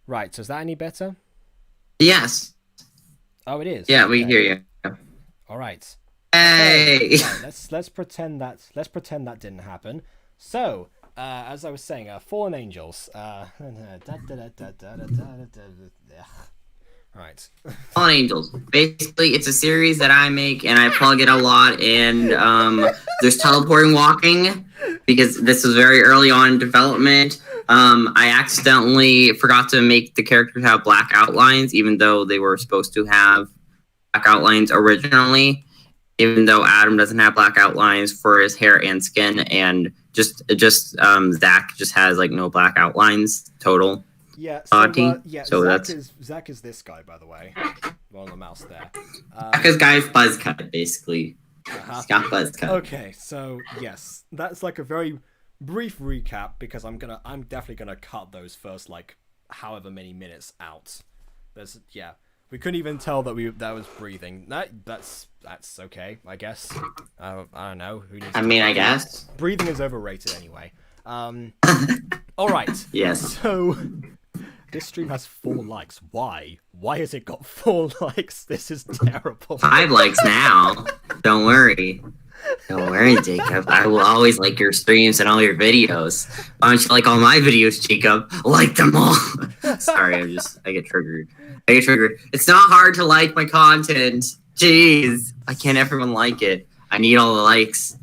Right, so is that any better? Yes. Oh, it is. Yeah, we Okay. hear you. All right. Okay. Hey. Right. Let's pretend that didn't happen. So, as I was saying, fallen angels. Right. Fallen Angels. Basically, it's a series that I make and I plug it a lot. And there's teleporting walking because this was very early on in development. I accidentally forgot to make the characters have black outlines, even though they were supposed to have black outlines originally. Even though Adam doesn't have black outlines for his hair and skin, and just Zach just has like no black outlines total Yeah. So, body. yeah. So that's Zach is this guy, by the way. On the mouse there. because guy's buzz cut basically. Uh-huh. He's got buzz cut. Okay, so yes, that's like a very brief recap because I'm definitely gonna cut those first like however many minutes out. Yeah, we couldn't even tell that was breathing. That's okay, I guess. I don't know who needs. I mean, I guess. Breathing is overrated anyway. All right. Yes. So this stream has 4 likes. Why? Why has it got 4 likes? This is terrible. 5 likes now. Don't worry. Don't worry, Jacob. I will always like your streams and all your videos. Why don't you like all my videos, Jacob? Like them all. Sorry, I get triggered. It's not hard to like my content. Jeez. Why can't everyone like it? I need all the likes.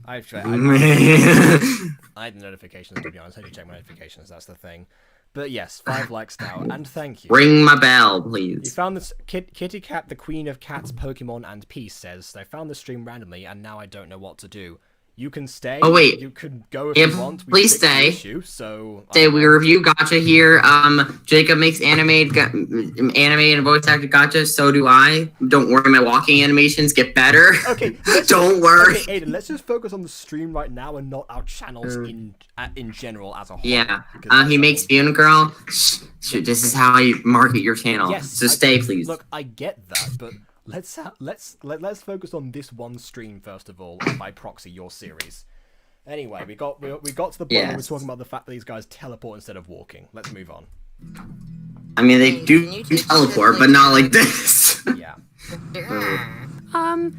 I've tried. I had the notifications, to be honest. I need to check my notifications, that's the thing. But yes, 5 likes now, and thank you. Ring my bell, You please. found this. Kitty Cat, the queen of cats, Pokemon, and peace, says, I found the stream randomly, and now I don't know what to do. You can stay. Oh, wait. You can go if Yeah, you want. please fixed the stay. issue, so... Say we review Gacha here. Jacob makes animated and voice acted Gacha. So do I. Don't worry, my walking animations get better. Okay. Don't worry. Okay, Aiden, let's just focus on the stream right now and not our channels in general as a whole. Yeah. Because He makes Fiona Girl. This is how I market your channel. Yes, So stay, please. Look, I get that, but let's focus on this one stream first of all, and by proxy your series. Anyway, we got to the point where we're Yes. talking about the fact that these guys teleport instead of walking. Let's move on. I mean, they Can do you take teleport, this, but like, not like this. Yeah. Sure.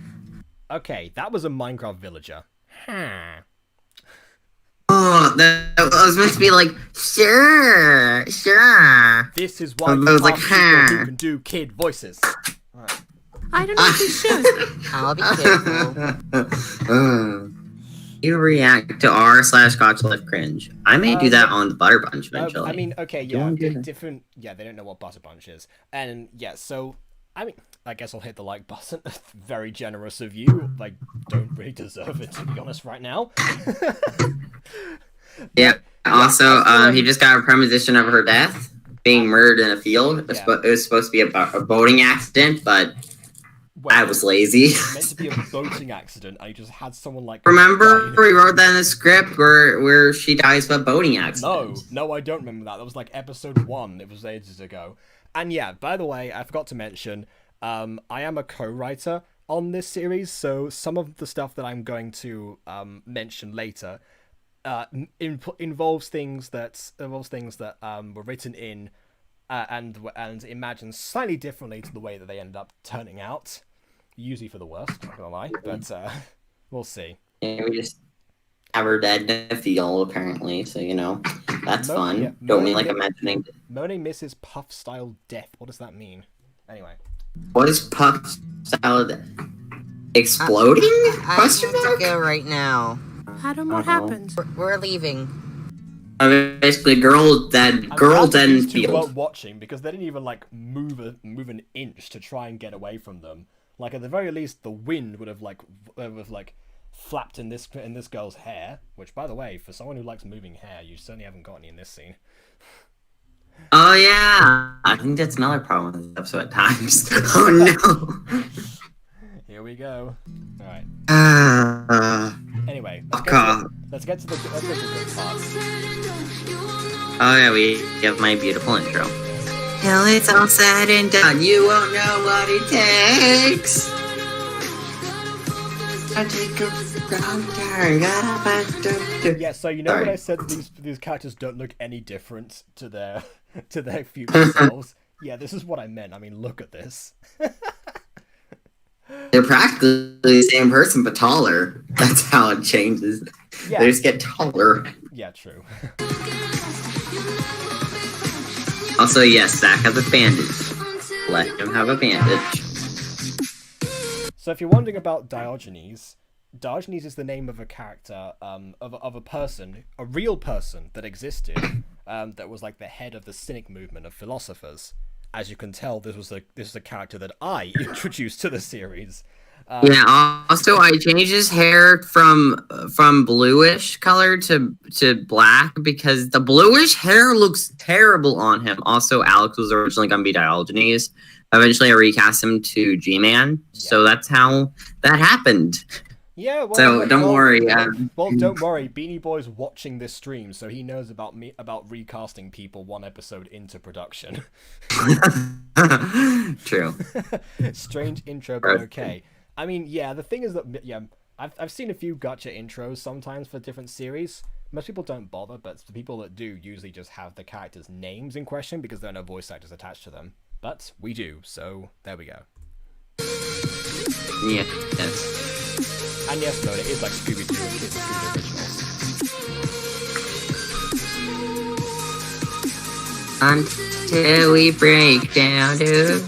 Okay, that was a Minecraft villager. Oh, that was meant to be like, sure. This is why I you was have like, people who huh. can do kid voices. I don't know if you should. I'll be careful. You react to r/Gacha Life cringe. I may do that on the Butter Bunch eventually. I mean, okay, yeah, Don't do that. different. Yeah, they don't know what Butter Bunch is, and yeah, so I mean, I guess I'll hit the like button. Very generous of you. Like, don't really deserve it to be honest right now. Yeah. Also, he just got a premonition of her death, being murdered in a field. It was supposed to be a boating accident, but Well, I was lazy. meant to be a boating accident. I just had someone like. Remember, die. we wrote that in the script where she dies by boating accident. No, I don't remember that. That was like episode 1. It was ages ago. And yeah, by the way, I forgot to mention, I am a co-writer on this series, so some of the stuff that I'm going to mention later involves things that were written in and imagined slightly differently to the way that they ended up turning out. Usually for the worst, not gonna lie, but we'll see. Yeah, we just have her dead in a field, apparently, so, that's fun. Yeah, Don't mean like imagining. Monet misses puff-style death. What does that mean? Anyway. What is puff salad? Exploding? I Question need to mark? go right now. Adam, what Uh-oh. happened? We're leaving. Basically, girl dead I'm in glad these two field. weren't watching because they didn't even like move an inch to try and get away from them. Like at the very least, the wind would have flapped in this girl's hair. Which, by the way, for someone who likes moving hair, you certainly haven't got any in this scene. Oh yeah, I think that's another problem with this episode at times. Oh no. Here we go. All right. Anyway, Fuck off. let's get to the good parts. Oh yeah, we have my beautiful intro. Till it's all said and done, you won't know what it takes. I take a Yeah, so you know Sorry. when I said that these characters don't look any different to their to their future selves? Yeah, this is what I meant. I mean, look at this. They're practically the same person, but taller. That's how it changes. Yeah. They just get taller. Yeah, true. Also, yes, Zach has a bandage. Let him have a bandage. So if you're wondering about Diogenes, Diogenes is the name of a character, of a person, a real person that existed, that was like the head of the Cynic movement of philosophers. As you can tell, this was a character that I introduced to the series. Yeah. Also, I changed his hair from bluish color to black because the bluish hair looks terrible on him. Also, Alex was originally going to be Diogenes. Eventually, I recast him to G-Man. Yeah. So that's how that happened. Yeah, well, so don't worry. Well, don't worry. Beanie Boy's watching this stream, so he knows about recasting people one episode into production. True. Strange intro, but okay. I mean, yeah. The thing is that I've seen a few Gacha intros sometimes for different series. Most people don't bother, but the people that do usually just have the characters' names in question because there are no voice actors attached to them. But we do, so there we go. Yeah. Yes. And yes, no, it is like Scooby-Doo and Kids Scooby originals. Until we break down, dude.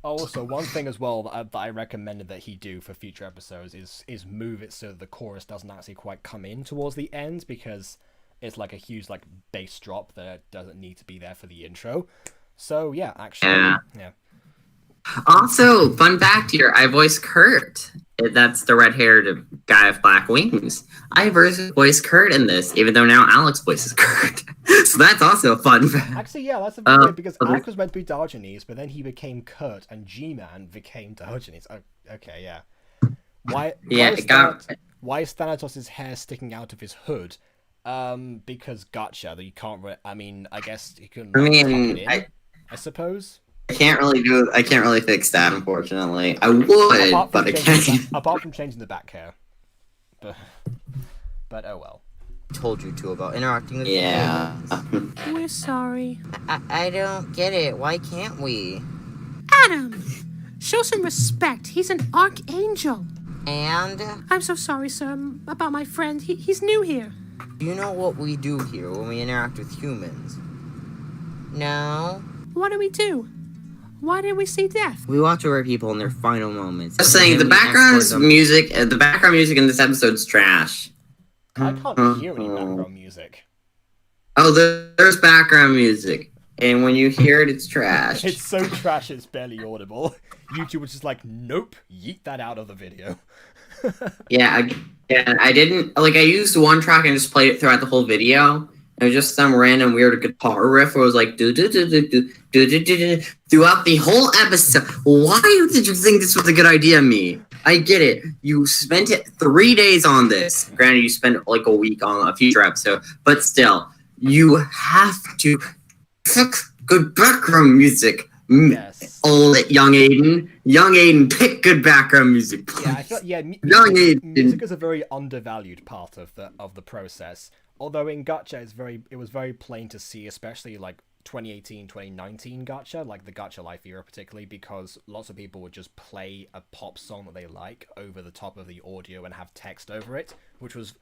Also, one thing as well that I recommended that he do for future episodes is move it so that the chorus doesn't actually quite come in towards the end, because it's like a huge like bass drop that doesn't need to be there for the intro. So yeah, actually, yeah. Also, fun fact here, I voiced Kurt. That's the red-haired guy with black wings. I voiced Kurt in this, even though now Alex voices Kurt. So that's also a fun fact. Actually, yeah, that's a bit weird, because Alex was meant to be Diogenes, but then he became Kurt, and G-Man became Diogenes. Oh, okay, yeah. Why is Thanatos' hair sticking out of his hood? Because Gacha, that you can't... I mean, I guess you can... tuck it in, I suppose? I can't really fix that, unfortunately. I would, but I can't. Apart from changing the back hair. But oh well. Told you to about interacting with humans. We're sorry. I don't get it. Why can't we? Adam! Show some respect. He's an archangel. And? I'm so sorry, sir, about my friend. He's new here. Do you know what we do here when we interact with humans? No? What do we do? Why did we see death? We watch over people in their final moments. I'm saying the background music in this episode's trash. I can't hear any background music. Oh, there's background music, and when you hear it, it's trash. It's so trash it's barely audible. YouTube was just like, nope, yeet that out of the video. Yeah, I didn't I used one track and just played it throughout the whole video. It was just some random weird guitar riff where it was like do do do do do do do do throughout the whole episode. Why did you think this was a good idea, me? I get it. You spent 3 days on this. Granted, you spent like a week on a future episode, but still, you have to pick good background music. Yes. Old young Aiden, pick good background music. Please. Yeah, I feel young Aiden. Music is a very undervalued part of the process. Although in Gacha, it was very plain to see, especially like 2018, 2019 Gacha, like the Gacha Life era particularly, because lots of people would just play a pop song that they like over the top of the audio and have text over it, which was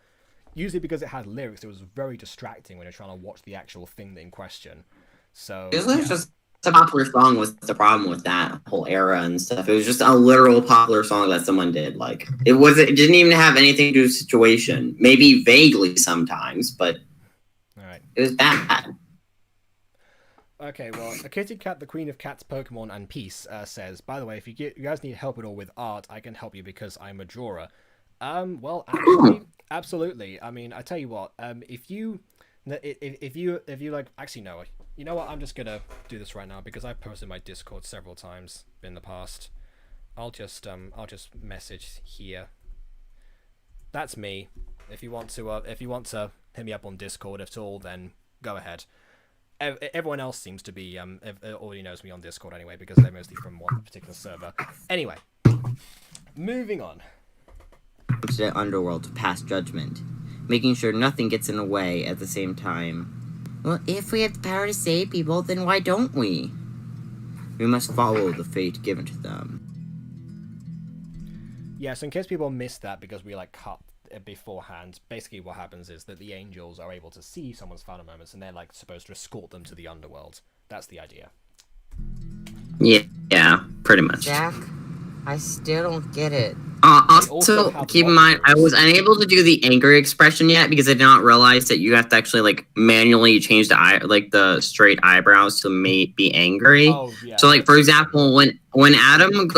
usually because it had lyrics. It was very distracting when you're trying to watch the actual thing in question. So just a popular song was the problem with that whole era and stuff. It was just a literal popular song that someone did. Like it didn't even have anything to do with the situation. Maybe vaguely sometimes, but all right. It was bad. Okay, well, a kitty cat, the queen of cats, Pokemon, and peace, says, by the way, if you guys need help at all with art, I can help you because I'm a drawer. Well, actually, absolutely. I mean, I tell you what, if you like, actually no, you know what? I'm just gonna do this right now because I've posted my Discord several times in the past. I'll just message here. That's me. If you want to hit me up on Discord at all, then go ahead. Everyone else seems to be already knows me on Discord anyway, because they're mostly from one particular server. Anyway, moving on. To the underworld to pass judgment, making sure nothing gets in the way at the same time. Well, if we have the power to save people, then why don't we? We must follow the fate given to them. Yeah, so in case people missed that because we like cut it beforehand, basically what happens is that the angels are able to see someone's final moments and they're like supposed to escort them to the underworld. That's the idea. Yeah, pretty much. Jack, I still don't get it. Also, keep in mind, I was unable to do the angry expression yet because I did not realize that you have to actually like manually change the straight eyebrows to be angry. Oh, yeah. So, like for example, when Adam in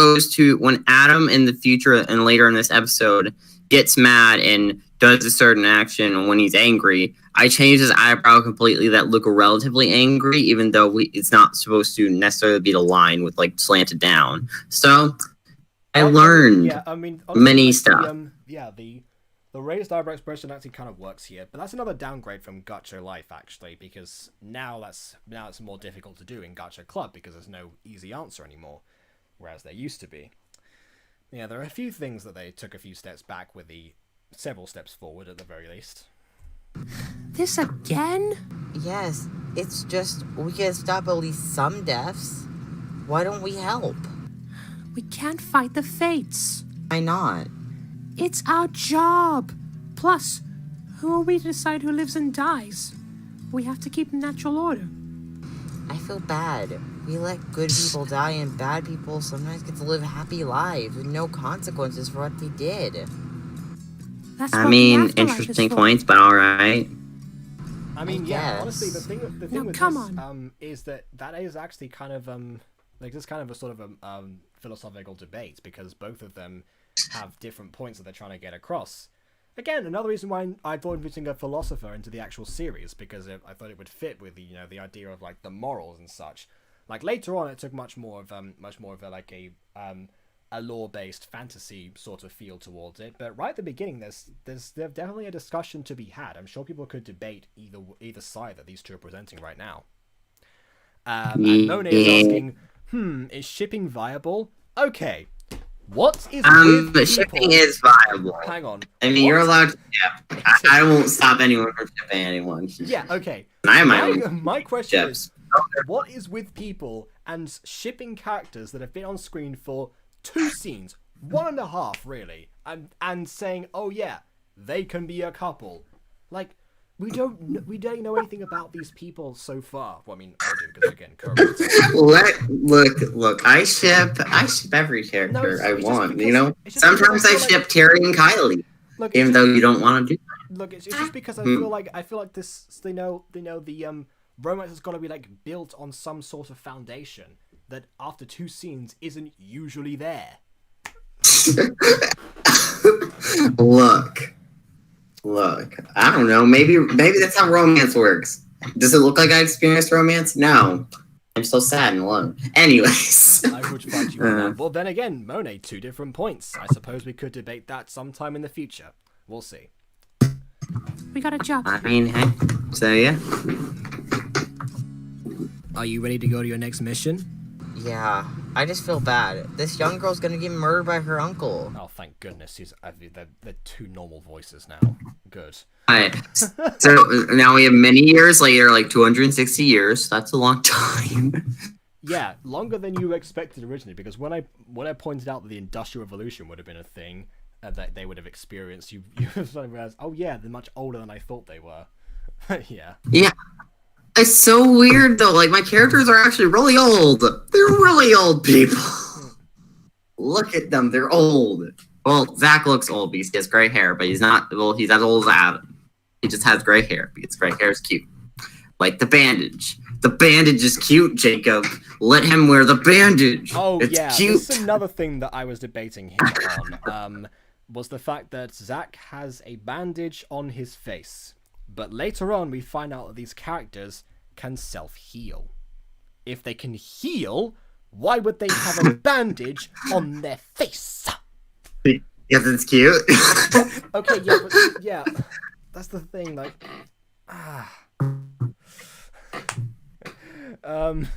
the future and later in this episode gets mad and does a certain action when he's angry, I changed his eyebrow completely that look relatively angry, even though it's not supposed to necessarily be the line with like slanted down. So. I learned many stuff. The raised eyebrow expression actually kind of works here, but that's another downgrade from Gacha Life actually, because now it's more difficult to do in Gacha Club because there's no easy answer anymore, whereas there used to be. Yeah, there are a few things that they took a few steps back with the several steps forward at the very least. This again? Yes, it's just we can stop at least some deaths. Why don't we help? We can't fight the fates. Why not? It's our job. Plus, who are we to decide who lives and dies? We have to keep natural order. I feel bad. We let good people die and bad people sometimes get to live happy lives with no consequences for what they did. That's I what mean, the afterlife interesting is for. points, but alright. I mean, yeah, honestly, the thing with come this is that is actually kind of like this kind of a sort of a philosophical debate because both of them have different points that they're trying to get across. Again, another reason why I thought of putting a philosopher into the actual series because I thought it would fit with the idea of like the morals and such. Like later on, it took much more of a lore-based fantasy sort of feel towards it. But right at the beginning, there's definitely a discussion to be had. I'm sure people could debate either side that these two are presenting right now. And Monet is asking, is shipping viable? Okay. What is with people? Shipping is viable. Hang on. I mean, you're allowed to ship. I won't stop anyone from shipping anyone. Yeah, okay. I have my own My question ships. is, what is with people and shipping characters that have been on screen for 2 scenes, 1.5 really, and saying, oh yeah, they can be a couple? Like, we don't know anything about these people so far. Well, I mean, I do because again, Look. I ship every character I want. Sometimes I ship Terry and Kylie, even though you don't want to do that. Look, it's just because I feel like this. They know the romance has got to be like built on some sort of foundation that after 2 scenes isn't usually there. Look, I don't know. Maybe that's how romance works. Does it look like I experienced romance? No. I'm so sad and alone. Anyways. I would fight you on that. Well, then again, Monet, 2 different points. I suppose we could debate that sometime in the future. We'll see. We got a job. I mean, hey. So, yeah. Are you ready to go to your next mission? Yeah, I just feel bad. This young girl's gonna get murdered by her uncle. Oh, thank goodness. They're 2 normal voices now. Good. Alright. So, now we have many years later, like 260 years. That's a long time. Yeah, longer than you expected originally, because when I pointed out that the Industrial Revolution would have been a thing that they would have experienced, you suddenly realized, oh yeah, they're much older than I thought they were. Yeah. Yeah. It's so weird though. Like my characters are actually really old. They're really old people. Look at them. They're old. Well, Zach looks old because he has gray hair, but he's not. Well, he's as old as Adam. He just has gray hair because gray hair is cute. Like the bandage. The bandage is cute, Jacob. Let him wear the bandage. Oh, it's yeah. Cute. This is another thing that I was debating him on. Was the fact that Zach has a bandage on his face. But later on, we find out that these characters can self-heal. If they can heal, why would they have a bandage on their face? Because it's cute. Okay, yeah, but yeah. that's the thing. Like, um,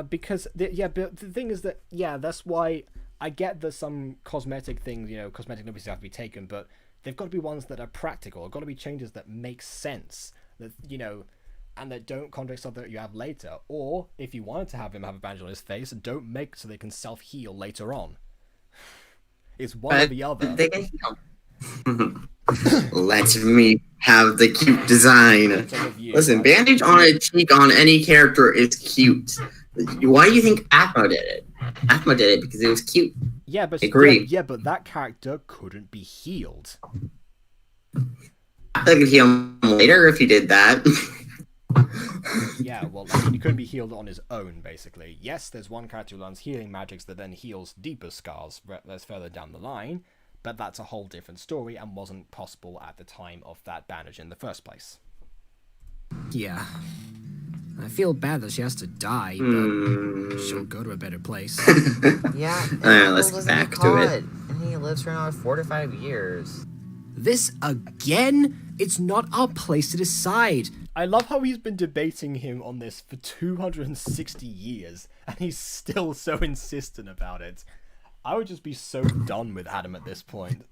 because but the thing is that that's why I get that some cosmetic things, cosmetic notices have to be taken, but they've got to be ones that are practical. They've got to be changes that make sense. That and that don't contradict stuff that you have later. Or if you wanted to have him have a bandage on his face, don't make so they can self-heal later on. It's one or the other. They can heal. Let me have the cute design. Listen, bandage on a cheek on any character is cute. Why do you think Aphro did it? Aphro did it because it was cute. Yeah, but agree. Yeah, but that character couldn't be healed. I could heal him later if he did that. Yeah, well, I mean, he couldn't be healed on his own, basically. Yes, there's one character who learns healing magics that then heals deeper scars that's further down the line, but that's a whole different story and wasn't possible at the time of that bandage in the first place. Yeah. I feel bad that she has to die, but she'll go to a better place. Yeah, and Alright, let's Apple get doesn't back to it. And he lives for another 4 to 5 years. This again? It's not our place to decide. I love how he's been debating him on this for 260 years, and he's still so insistent about it. I would just be so done with Adam at this point.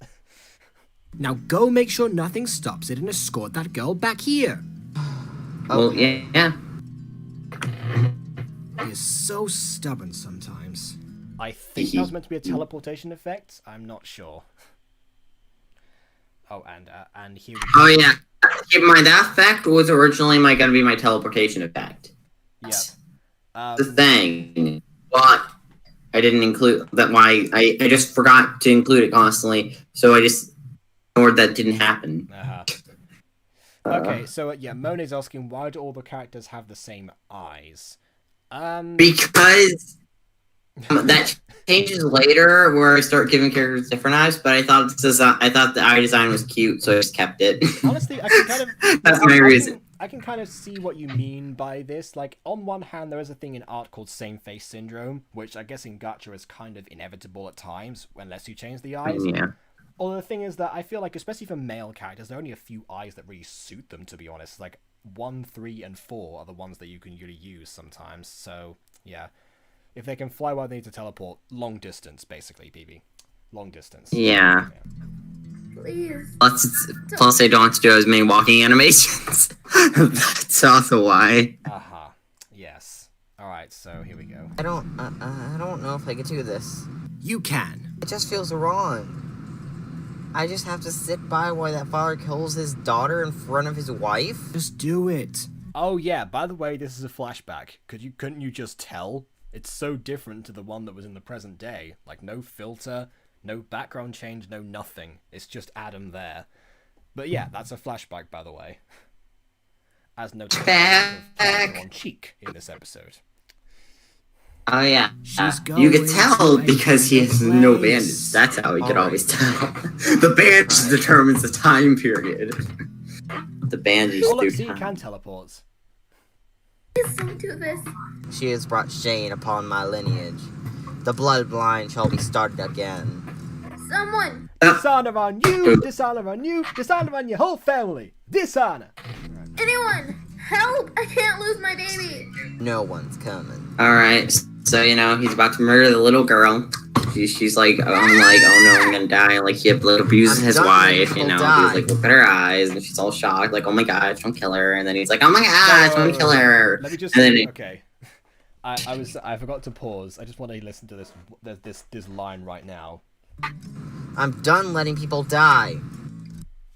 Now go make sure nothing stops it and escort that girl back here. Well, yeah. He is so stubborn sometimes. I think that was meant to be a teleportation effect. I'm not sure. Oh, and here we go. Oh yeah. Keep in mind that effect was originally gonna be my teleportation effect. Yeah. The thing, but I didn't include that. Why I just forgot to include it constantly, so I just ignored that didn't happen. Okay, so Monet's asking, why do all the characters have the same eyes? Because that changes later, where I start giving characters different eyes. But I thought the eye design was cute, so I just kept it. Honestly, I can kind of That's my reason. I can kind of see what you mean by this. Like, on one hand, there is a thing in art called same face syndrome, which I guess in Gacha is kind of inevitable at times, unless you change the eyes. Yeah. Although the thing is that I feel like, especially for male characters, there are only a few eyes that really suit them, to be honest. Like, 1, 3, and 4 are the ones that you can really use sometimes. So, yeah. If they can fly while they need to teleport, long distance, basically, BB. Long distance. Yeah. Please. Plus they don't have to do as many walking animations. That's also why. Aha. Yes. Alright, so here we go. I don't know if I could do this. You can. It just feels wrong. I just have to sit by while that father kills his daughter in front of his wife? Just do it. Oh yeah, by the way, this is a flashback. Couldn't you just tell? It's so different to the one that was in the present day. Like, no filter, no background change, no nothing. It's just Adam there. But yeah, that's a flashback, by the way. As noted on cheek in this episode. Oh yeah. She's You could going tell to a because he has no place. bandage. That's how we could All always right. tell. The bandage determines the time period. The bandage Oh look, do see, you time. can teleport. Please don't do this. She has brought shame upon my lineage. The bloodline shall be started again. Someone. Dishonor on you, dishonor on you, dishonor on your whole family. Dishonor. Anyone. Help. I can't lose my baby. No one's coming. Alright, so he's about to murder the little girl. She's like, I'm like, oh no, I'm gonna die. Like, he abuses I'm his done wife, letting He's people die. like, look at her eyes, and she's all shocked, like, oh my gosh, don't kill her. And then he's like, oh my gosh, don't kill her. Let me just And then okay. I forgot to pause. I just want to listen to this line right now. I'm done letting people die.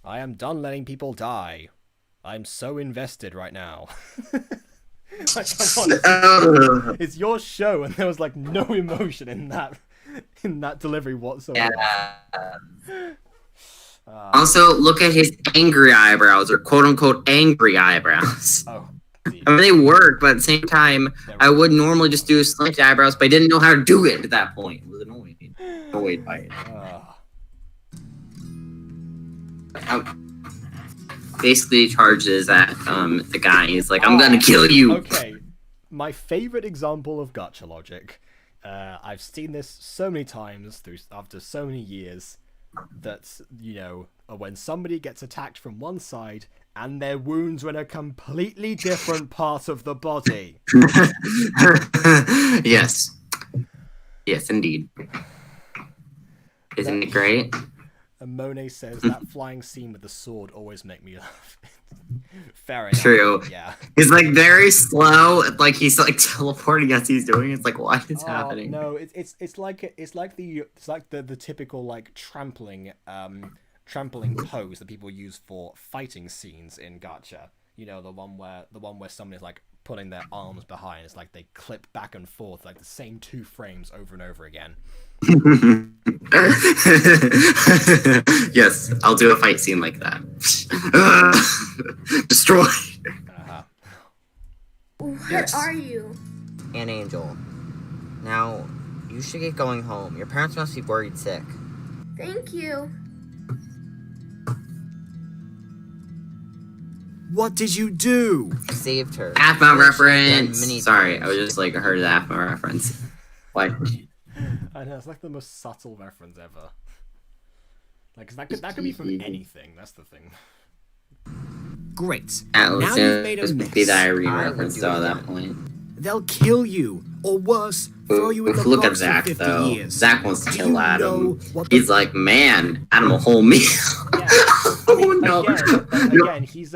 I am done letting people die. I'm so invested right now. Like, come on, it's your show, and there was like no emotion in that delivery whatsoever. Also, look at his angry eyebrows, or quote-unquote angry eyebrows. Oh, I mean, they work, but at the same time, I would normally just do slanted eyebrows, but I didn't know how to do it at that point. It was annoyed by it. Basically charges at the guy. He's like, I'm gonna kill you. Okay, my favorite example of gacha logic. I've seen this so many times after so many years. that, you know, when somebody gets attacked from one side and their wounds are in a completely different part of the body. Yes. Yes, indeed. Isn't it great? And Monet says that flying scene with the sword always make me laugh. Fair enough. True. Yeah. He's like very slow, like he's like teleporting as he's doing. It's like, what is happening? No, it's like the typical like trampling pose that people use for fighting scenes in Gacha. You know, the one where somebody's like putting their arms behind. It's like they clip back and forth like the same 2 frames over and over again. Yes, I'll do a fight scene like that. Destroy. Uh-huh. What are you? An angel. Now, you should get going home. Your parents must be worried sick. Thank you. What did you do? You saved her. AFMA Which I've done reference. many Sorry, times. I was just like heard the AFMA reference. What? I know, it's like the most subtle reference ever. Like, 'cause that could be from anything. That's the thing. Great. That Now was you've made a just mess. be diary I would reference do though it at that again. point. They'll kill you, or worse, throw you in the Look at box Zach for 50 though. years. Zach wants to Do kill you know Adam. what the He's like, man, Adam a whole meal. Yeah. Oh no. Again, he's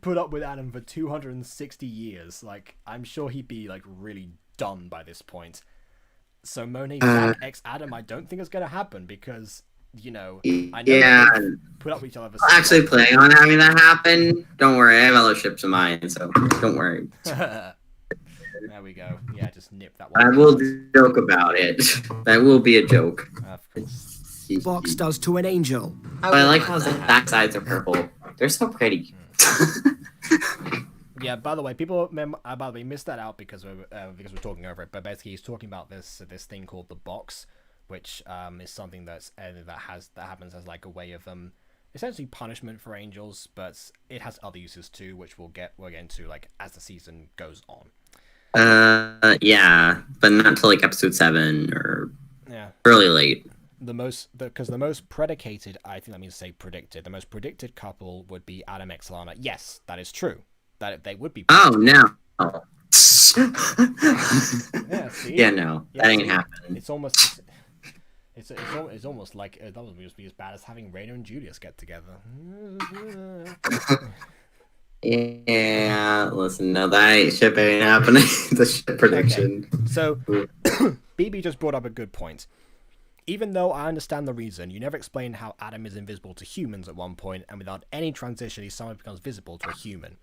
put up with Adam for 260 years. Like, I'm sure he'd be like really done by this point. So Monet Zach X Adam, I don't think it's gonna happen because, you know, I know Yeah. they've put up with each other for I'm so actually long. planning on having that happen. Don't worry, I have other ships in mind, so don't worry. There we go. Yeah, just nip that I one. will joke about it. That will be a joke. Of course. box does to an angel? But I like how the backsides are purple. They're so pretty. Yeah. By the way, missed that out because we're talking over it. But basically, he's talking about this thing called the box, which is something that happens as like a way of essentially punishment for angels, but it has other uses too, which we'll get into like as the season goes on. Yeah, but not until like episode 7 or really late. The most predicated, I think that means say predicted. The most predicted couple would be Adam X Lana. Yes, that is true. That they would be. Oh no. Yeah, see? Yeah, no, Yeah, that ain't see? happening. It's almost like that would just be as bad as having Raina and Julius get together. Yeah, listen, no, that ship ain't happening. The ship prediction. Okay. So, BB just brought up a good point. Even though I understand the reason, you never explained how Adam is invisible to humans at one point, and without any transition, he somehow becomes visible to a human.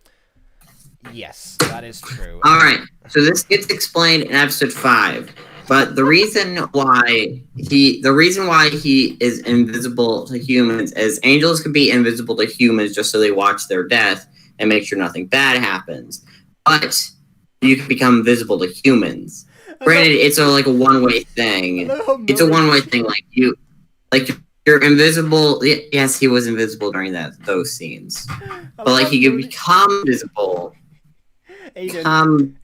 Yes, that is true. Alright, so this gets explained in episode 5. But the reason why he is invisible to humans is angels can be invisible to humans just so they watch their death and make sure nothing bad happens. But you can become visible to humans. Granted, it's a one-way thing. It's a one-way thing. You're invisible. Yes, he was invisible during those scenes. But he could become visible. Aiden,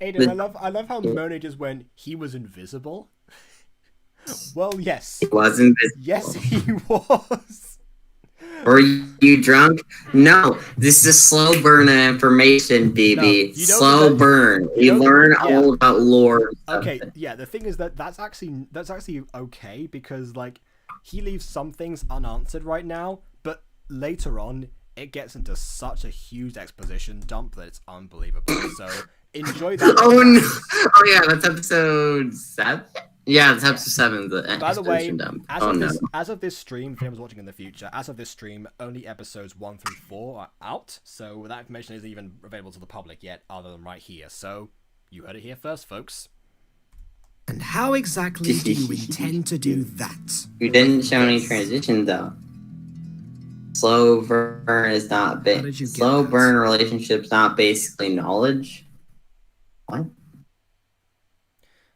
I love how Mona just went, he was invisible. Well, yes. He was invisible. Yes, he was. Were you drunk? No. This is a slow burn of information, BB. No, slow burn. We learn all about lore. Okay, yeah, the thing is that's actually okay because he leaves some things unanswered right now, but later on it gets into such a huge exposition dump that it's unbelievable. So enjoy that. Oh no! Oh yeah, that's episode 7. Yeah, that's episode 7. By the way, dump. as of this stream, if anyone's watching in the future, as of this stream, only episodes 1 through 4 are out. So that information isn't even available to the public yet, other than right here. So you heard it here first, folks. And how exactly do you intend to do that? You didn't show any transition though. Slow burn is not slow that? burn relationships not basically knowledge. What?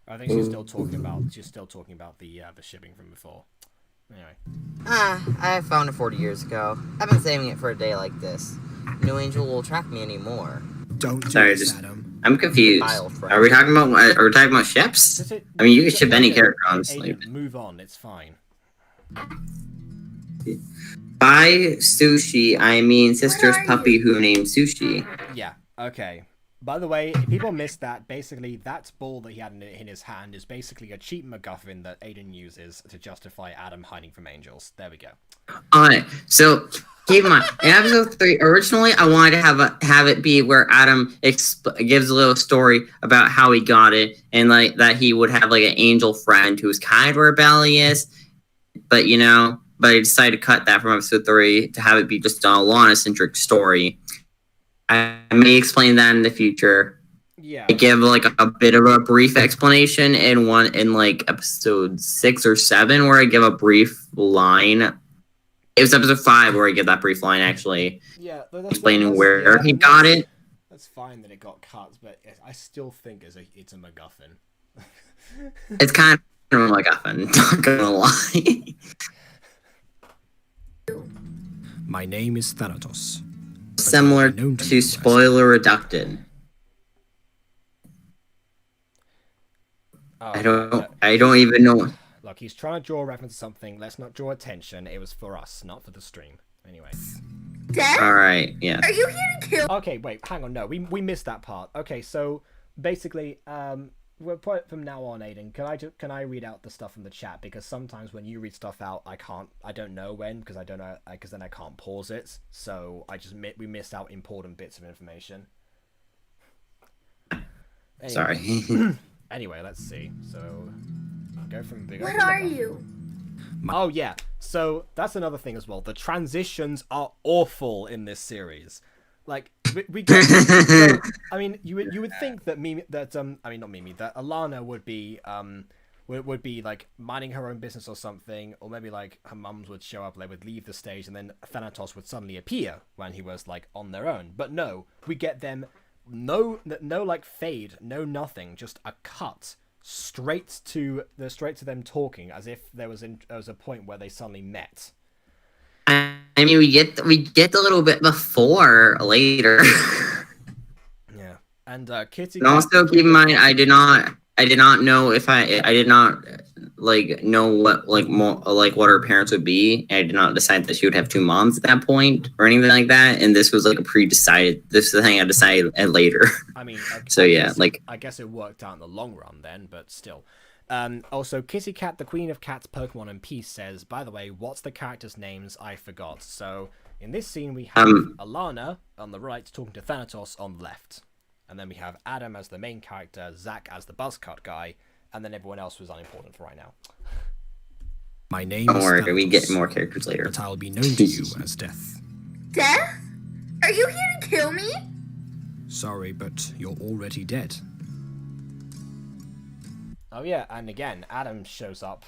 I think she's still talking about the shipping from before. Anyway. I found it 40 years ago. I've been saving it for a day like this. No angel will track me anymore. Don't do Sorry, this, just- Adam. I'm confused. Aisle friend. Are we talking about ships? Just I mean, you can ship any okay, character, honestly. Aiden, move on. It's fine. By sushi, I mean sister's are puppy you? who named Sushi. Yeah. Okay. By the way, if people missed that, basically that ball that he had in his hand is basically a cheap MacGuffin that Aiden uses to justify Adam hiding from angels. There we go. Alright, so keep in mind, in episode 3, originally I wanted to have it be where Adam gives a little story about how he got it, and like that he would have like an angel friend who's kind of rebellious, but but I decided to cut that from episode 3 to have it be just a Alana-centric story. I may explain that in the future. Yeah. I give like a bit of a brief explanation in like episode 6 or 7 where I give a brief line. It was episode 5 where I give that brief line actually Yeah. explaining where he got it. That's fine that it got cut, but I still think it's a MacGuffin. It's kind of a MacGuffin, not gonna lie. My name is Thanatos. Similar Known to to you as- spoiler reducted. Oh, I don't even know. Look, he's trying to draw a reference to something. Let's not draw attention. It was for us, not for the stream. Anyway. Dad? Alright, yeah. Are you here to kill? Okay, wait, hang on. No, we missed that part. Okay, so basically, we'll put it from now on, Aiden. Can I read out the stuff from the chat, because sometimes when you read stuff out, I don't know when, because I don't know, because then I can't pause it. So we missed out important bits of information. Anyway. Sorry. Anyway, let's see. So go from bigger. What to are bigger. you? Oh yeah, so that's another thing as well. The transitions are awful in this series. Like we get. So, I mean, you would think that that Alana would be like minding her own business or something, or maybe like her mums would show up, they would leave the stage, and then Thanatos would suddenly appear when he was like on their own. But no, we get them no like fade, no nothing, just a cut straight to them talking as if there was a point where they suddenly met. I mean, we get a little bit before later. Yeah, and Kitty. And also keep in mind, I did not know if I did not like know what like more like what her parents would be. I did not decide that she would have 2 moms at that point or anything like that. And this was like a pre-decided. This is the thing I decided later. I mean, so yeah, like I guess it worked out in the long run then, but still. Also, Kitty Cat, the Queen of Cats, Pokemon and Peace says, by the way, what's the characters' names? I forgot. So in this scene, we have Alana on the right talking to Thanatos on the left. And then we have Adam as the main character, Zach as the buzzcut guy, and then everyone else was unimportant for right now. My name don't is worry, Thanatos, we get more characters later. but I'll be known to you as Death. Death? Are you here to kill me? Sorry, but you're already dead. Oh yeah, and again, Adam shows up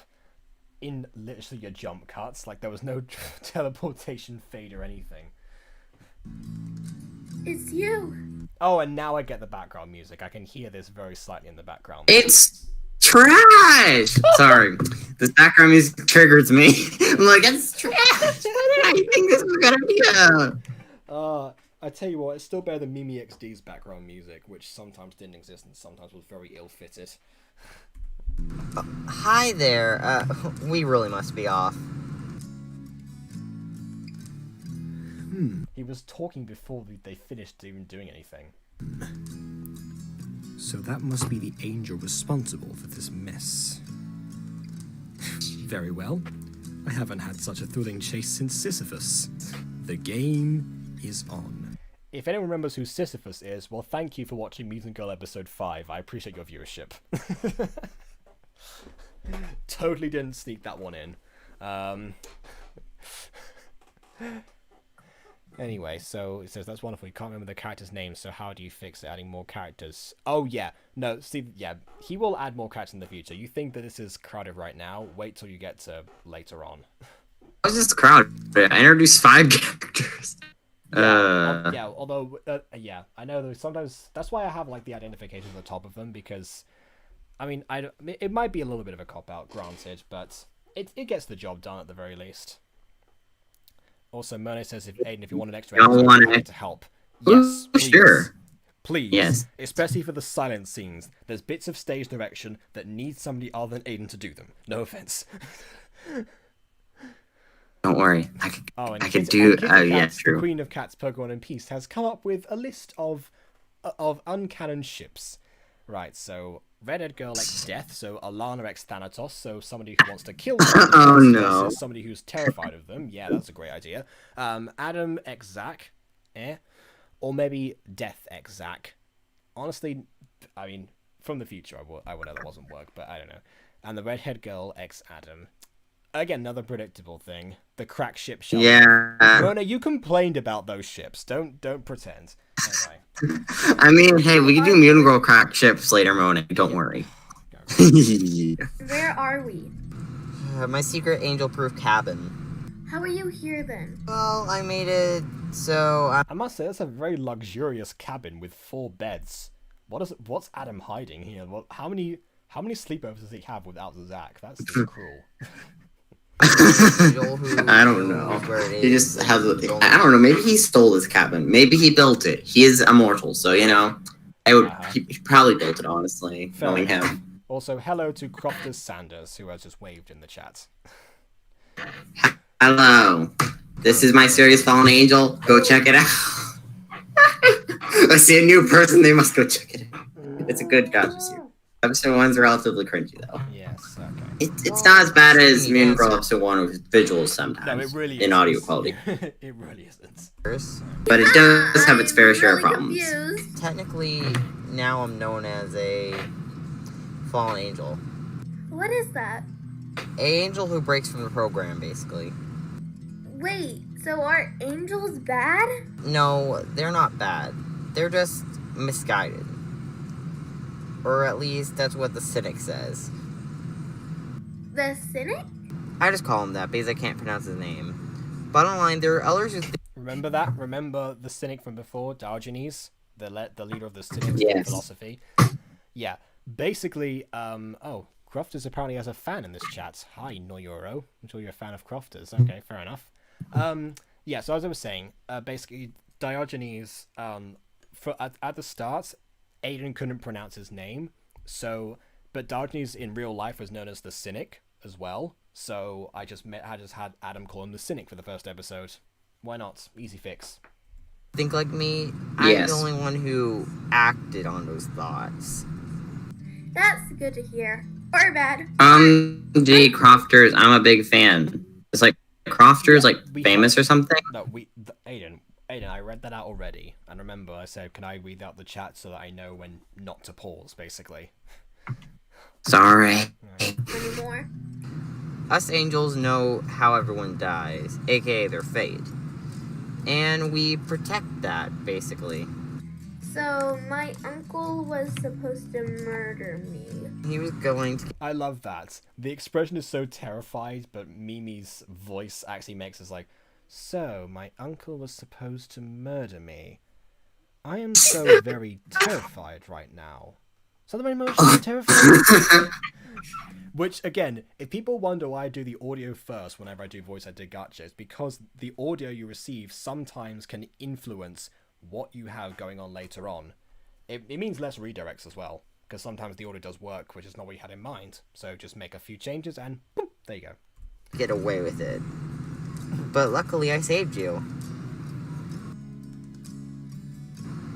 in literally your jump cuts. Like there was no teleportation fade or anything. It's you. Oh, and now I get the background music. I can hear this very slightly in the background. It's trash. Sorry, this background music triggers me. I'm like, it's trash. How did I think this was gonna be? I tell you what, it's still better than Mimi XD's background music, which sometimes didn't exist and sometimes was very ill-fitted. Hi there. We really must be off. He was talking before they finished even doing anything. So that must be the angel responsible for this mess. Very well. I haven't had such a thrilling chase since Sisyphus. The game is on. If anyone remembers who Sisyphus is, well, thank you for watching Mutant Girl episode 5. I appreciate your viewership. Totally didn't sneak that one in. Anyway, so it says, that's wonderful. You can't remember the character's name, so how do you fix it? Adding more characters? Oh, yeah. No, see, yeah. He will add more characters in the future. You think that this is crowded right now? Wait till you get to later on. How's this crowd? I introduced 5 characters. Yeah, although, yeah, I know there's sometimes, that's why I have, like, the identification at the top of them, because, I mean, it might be a little bit of a cop-out, granted, but it gets the job done at the very least. Also, Mona says, if Aiden, if you want an extra episode, I'm happy to help. Yes, please. Sure. Please. Yes. Especially for the silent scenes. There's bits of stage direction that need somebody other than Aiden to do them. No offense. Don't worry. Oh, and I could Kitty, do. and Kitty Yeah, Cats, the true. Queen of Cats, Pokemon and Peace, has come up with a list of uncanon ships. Right, so Redhead Girl X Death, so Alana X Thanatos, so somebody who wants to kill them Oh, no. versus somebody who's terrified of them. Yeah, that's a great idea. Adam X Zack, or maybe Death X Zack. Honestly, I mean, from the future, I would know that wasn't work, but I don't know. And the Redhead Girl X Adam. Again, another predictable thing. The crack ship shall Yeah. Mona, you complained about those ships. Don't pretend. Anyway. I mean, hey, we can do Mutant Girl crack ships later, Mona. Don't worry. Where are we? My secret angel-proof cabin. How are you here then? Well, I made it so I must say, that's a very luxurious cabin with 4 beds. What's Adam hiding here? How many sleepovers does he have without Zach? That's just cruel. I don't know. He just has. I don't know. Maybe he stole this cabin. Maybe he built it. He is immortal, so you know. He probably built it, honestly, Fair knowing enough. him. Also, hello to Crofters Sanders, who has just waved in the chat. Hello. This is my Serious Fallen Angel. Go check it out. I see a new person. They must go check it out. It's a good Gacha series. Episode 1's relatively cringy, though. Yes, okay. It's not as bad as Mutant Girl Episode 1 with visuals sometimes. No, it really in isn't. audio quality. It really isn't. But it does have its fair share of really problems. Confused. Technically, now I'm known as a fallen angel. What is that? A angel who breaks from the program, basically. Wait, so are angels bad? No, they're not bad. They're just misguided. Or at least that's what the cynic says. The cynic? I just call him that because I can't pronounce his name. Bottom line, there are others who Remember that? Remember the cynic from before, Diogenes, the leader of the cynic Yes. philosophy. Yeah, basically. Oh, Crofters apparently has a fan in this chat. Hi, Noyoro. I'm sure you're a fan of Crofters. Okay, fair enough. Yeah. So as I was saying, basically Diogenes. At the start, Aiden couldn't pronounce his name, but Diogenes in real life was known as the Cynic as well. So I just had Adam call him the Cynic for the first episode. Why not? Easy fix. think like me. I'm Yes. the only one who acted on those thoughts. That's good to hear. Or bad. J. Crofters, I'm a big fan. It's like Crofters, like we famous or something. No, Aiden, I read that out already. And remember, I said, can I read out the chat so that I know when not to pause, basically. Sorry. Any more? Us angels know how everyone dies, aka their fate. And we protect that, basically. So, my uncle was supposed to murder me. He was going to I love that. The expression is so terrified, but Mimi's voice actually makes us like, so, my uncle was supposed to murder me. I am so very terrified right now. So I'm emotionally terrified. Which, again, if people wonder why I do the audio first whenever I do voice I did Gacha, it's because the audio you receive sometimes can influence what you have going on later on. It means less redirects as well, because sometimes the audio does work, which is not what you had in mind. So just make a few changes and boom, there you go. get away with it. But luckily I saved you.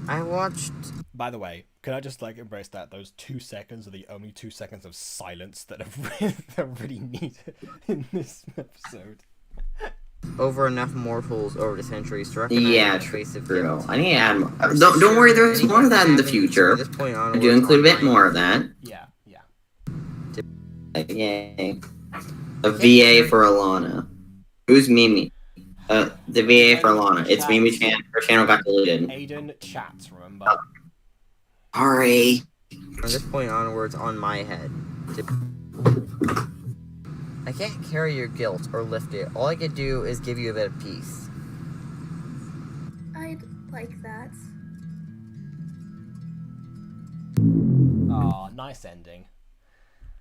I watched... By the way, can I just embrace that those 2 seconds are the only 2 seconds of silence that are really needed in this episode. over enough mortals over the centuries to recognize Yeah, the face of true. guilt. I need to add more. Don't worry, there's more of that in the future. From this point I onwards, do include a bit online- more of that. Yeah. Yay. A VA for Alana. Who's Mimi? The VA for Alana. It's Mimi Chan. Her channel got deleted. Aiden chats, remember? Sorry. From this point onwards, on my head. I can't carry your guilt or lift it. All I can do is give you a bit of peace. I'd like that. Aw, nice ending.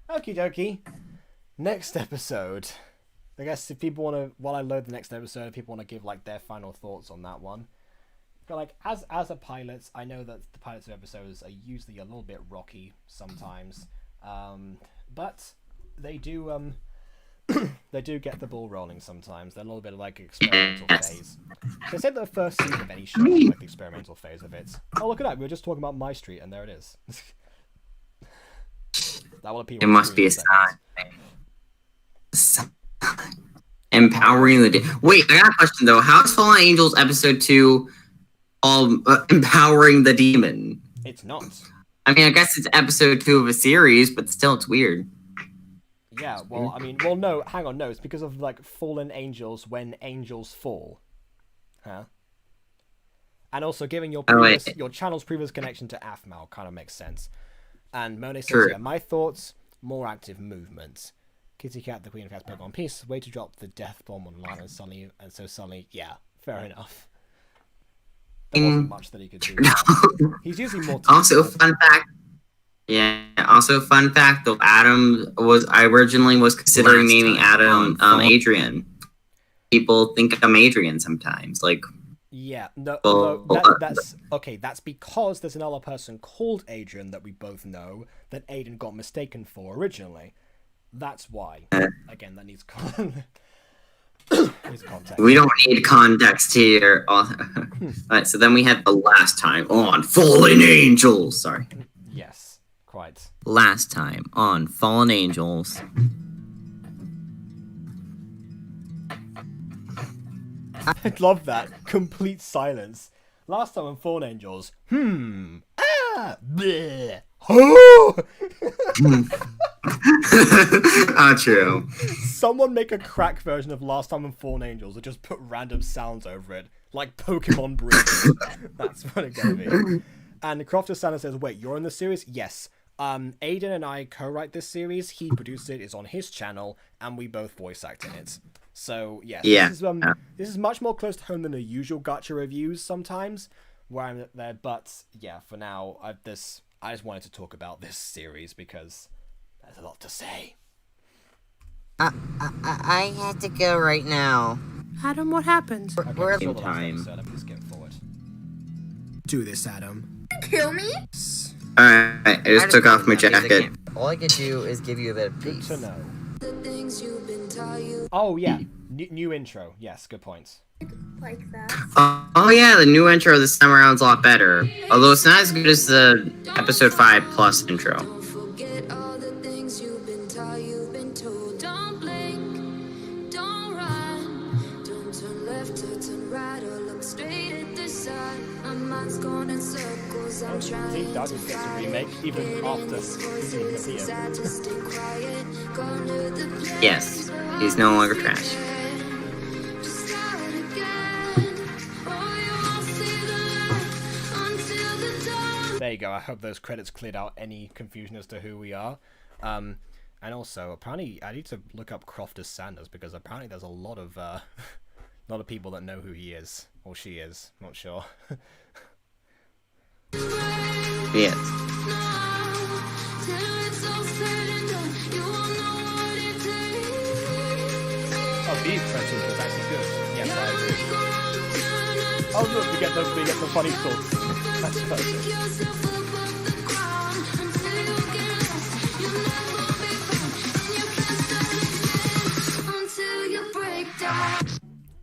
Okie dokie. Next episode. I guess if people want to, while I load the next episode, if people want to give their final thoughts on that one. But like as a pilot, I know that the pilots of episodes are usually a little bit rocky sometimes, but they do they do get the ball rolling sometimes. They're a little bit like experimental phase. They say that the first season of any show is like the experimental phase of it. Oh, look at that! We were just talking about My Street, and there it is. That will appeal. It must be a sign. Empowering the wait, I got a question though. How is Fallen Angels episode 2 empowering the demon? It's not. I mean, I guess it's episode 2 of a series, but still, it's weird. Yeah, well, I mean, well, no, hang on, no, it's because of, like, fallen angels when angels fall. Huh? And also giving your your channel's previous connection to Aphmau kind of makes sense. And Monet says, yeah, my thoughts, more active movements. Kitty Cat, the Queen of Cats, Pokemon Peace, way to drop the death bomb on Lana and so suddenly, yeah, fair enough. There wasn't much that he could do. He's using more time. Also, fun fact. Yeah. Also, fun fact though. Adam I originally was considering naming Adam Adrian. People think I'm Adrian sometimes. Like. Yeah. No. That's okay. That's because there's another person called Adrian that we both know that Aiden got mistaken for originally. That's why. Again, that needs context. We don't need context here. Alright, so then we had the last time on Fallen Angels. Sorry. Yes, quite. Last time on Fallen Angels. I love that. Complete silence. Last time on Fallen Angels. Bleh. Oh! True. Someone make a crack version of Last Time on Fallen Angels or just put random sounds over it. Like Pokemon Bridge. That's what it's gonna be. And Crofter Santa says, wait, you're in the series? Yes. Aiden and I co-write this series. He produced it. It's on his channel. And we both voice act in it. So, yes. Yeah. This is much more close to home than the usual Gacha reviews sometimes. Where I'm there. But, yeah, for now, I just wanted to talk about this series because there's a lot to say. I had to go right now. Adam, what happened? We're So in time. let me just get forward. Do this, Adam. Kill me? Alright, I just took off my jacket. All I can do is give you a bit of Good peace. to know. Oh, yeah. New intro. Yes, good points. Like that. Oh yeah, the new intro this time around is a lot better. Although it's not as good as the episode 5 plus intro. See, Douglas gets a remake even after he's even here. Yes, he's no longer trash. There you go. I hope those credits cleared out any confusion as to who we are. And also, apparently, I need to look up Crofter Sanders because apparently there's a lot of people that know who he is or she is. Not sure. Yes. Oh, these cartoons was actually good. Yes, I agree. Oh look, we get the funny thoughts. That's perfect.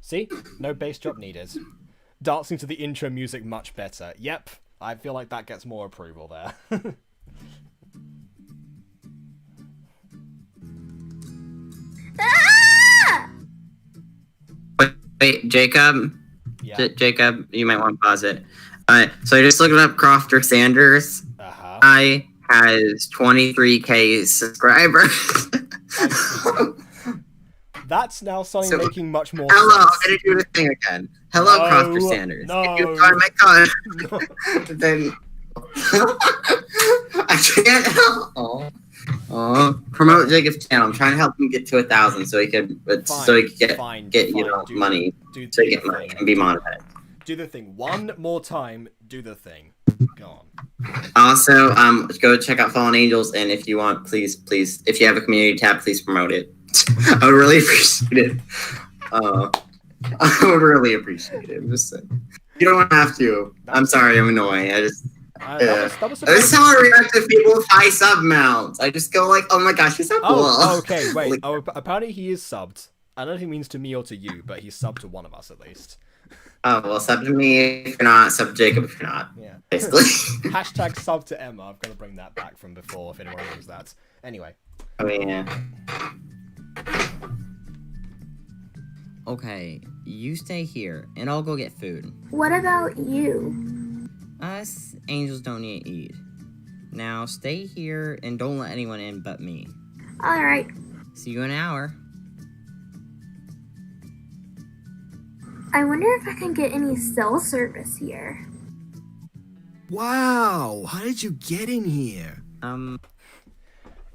See? No bass drop needed. Dancing to the intro music much better. Yep, I feel like that gets more approval there. Ah! Wait, Jacob? Yeah. Jacob, you might want to pause it. So I just looked up Crofter Sanders. Uh-huh. I has 23k subscribers. That's now something making much more Hello, I'm sense. gonna do the thing again. Hello, No, Crofter Sanders. no. If you join my content, then I can't help. Promote Jacob's channel. I'm trying to help him get to 1,000 so he can get money. So he get money and be monetized. Do the thing one more time. Do the thing. Go on. Also, go check out Fallen Angels, and if you want, please, if you have a community tab, please promote it. I would really appreciate it. I would really appreciate it. I'm just saying. You don't have to. I'm sorry, I'm annoying. I just. That was This is how I react to people with high sub mounts. I just go like, oh my gosh, he's so cool. Oh, okay, wait. Like, Oh, apparently he is subbed. I don't know if he means to me or to you, but he's subbed to one of us at least. oh, well, sub to me if you're not, sub to Jacob if you're not. Yeah. Basically. Hashtag sub to Emma. I'm gonna bring that back from before if anyone remembers that. Anyway. Oh, yeah. Okay, you stay here, and I'll go get food. What about you? Us angels don't need to eat. Now stay here and don't let anyone in but me. Alright. See you in an hour. I wonder if I can get any cell service here. Wow, how did you get in here?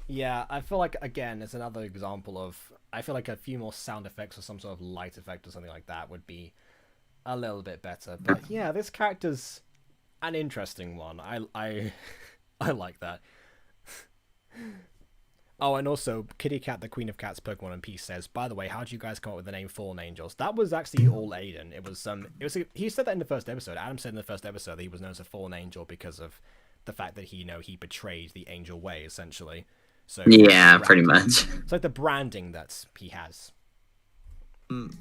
Yeah, I feel like, again, it's another example of... I feel like a few more sound effects or some sort of light effect or something like that would be a little bit better. But yeah, this character's an interesting one. I like that. Oh, and also, Kitty Cat, the Queen of Cats, Pokemon and Peace says, by the way, how did you guys come up with the name Fallen Angels? That was actually all Aiden. It was he said that in the first episode. Adam said in the first episode that he was known as a Fallen Angel because of the fact that he betrayed the Angel Way, essentially. So Yeah, pretty much. It's like the branding that he has.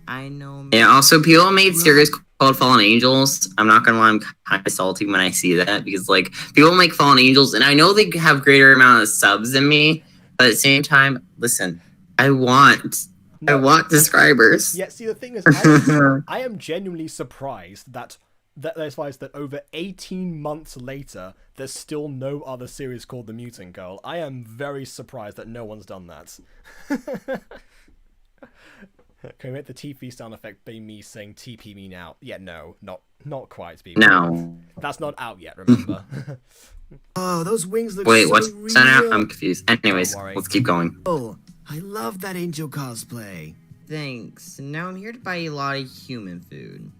I know. Yeah, also, people made series called Fallen Angels. I'm not gonna lie, I'm kind of salty when I see that because, like, people make Fallen Angels, and I know they have greater amount of subs than me, but at the same time, listen, I want subscribers. Yeah, see, the thing is, I am genuinely surprised that over 18 months later, there's still no other series called The Mutant Girl. I am very surprised that no one's done that. Can we make the TP sound effect be me saying TP me now? Yeah, no, not quite. No. That's not out yet, remember? Oh, those wings look Wait, so what's real. that out? I'm confused. Anyways, Don't worry. let's keep going. Oh, I love that angel cosplay. Thanks. Now I'm here to buy you a lot of human food.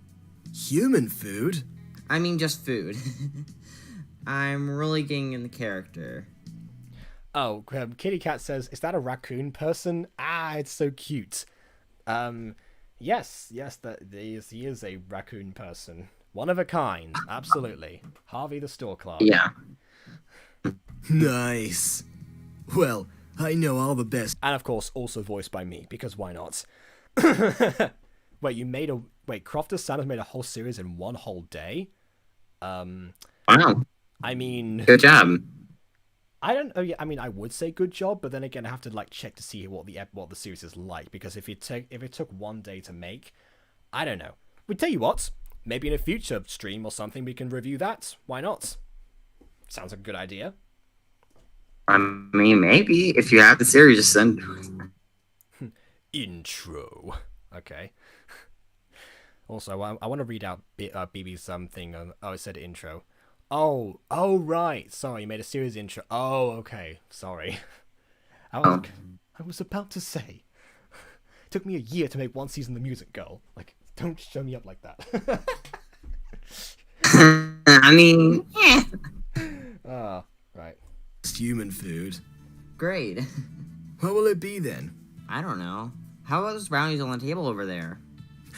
Human food? I mean, just food. I'm really getting in the character. Oh, Kitty Cat says, is that a raccoon person? Ah, it's so cute. Yes, he is a raccoon person. One of a kind, absolutely. Harvey the Store Clerk. Yeah. Nice. Well, I know all the best. And of course, also voiced by me, because why not? Wait, Crofter Sanders made a whole series in one whole day? Wow. I mean... Good job. I don't know. Yeah, I mean, I would say good job, but then again, I have to check to see what the series is like, because if it took one day to make, I don't know. We tell you what, maybe in a future stream or something we can review that. Why not? Sounds like a good idea. I mean, maybe if you have the series, just send. Intro. Okay. Also, I want to read out BB's thing. Oh, it said intro. Oh, right. Sorry, you made a series intro. Oh, okay. Sorry. I was about to say. It took me a year to make one season of The Music Girl. Don't show me up like that. I mean, yeah. Right. Human food. Great. What will it be then? I don't know. How about those brownies on the table over there?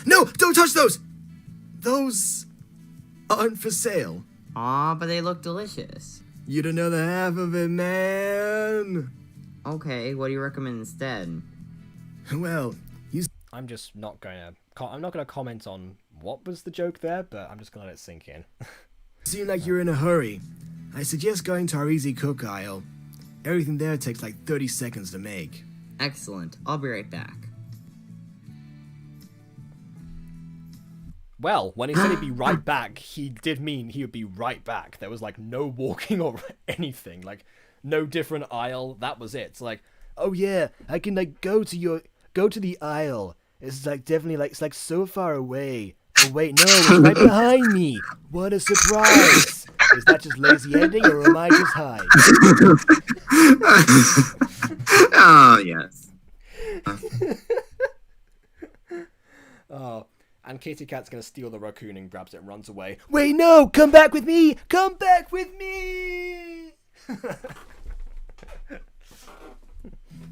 No, don't touch those! Those aren't for sale. Aw, but they look delicious. You don't know the half of it, man. Okay, what do you recommend instead? Well, I'm just not going to... I'm not going to comment on what was the joke there, but I'm just going to let it sink in. seem like you're in a hurry. I suggest going to our easy cook aisle. Everything there takes like 30 seconds to make. Excellent. I'll be right back. Well, when he said he'd be right back, he did mean he would be right back. There was no walking or anything, no different aisle. That was it. It's oh yeah, I can go to the aisle. It's definitely it's so far away. Oh wait, no, it's right behind me. What a surprise! Is that just lazy editing, or am I just high? Oh yes. Oh. And Kitty Cat's gonna steal the raccoon and grabs it and runs away. Wait, no! Come back with me! Come back with me!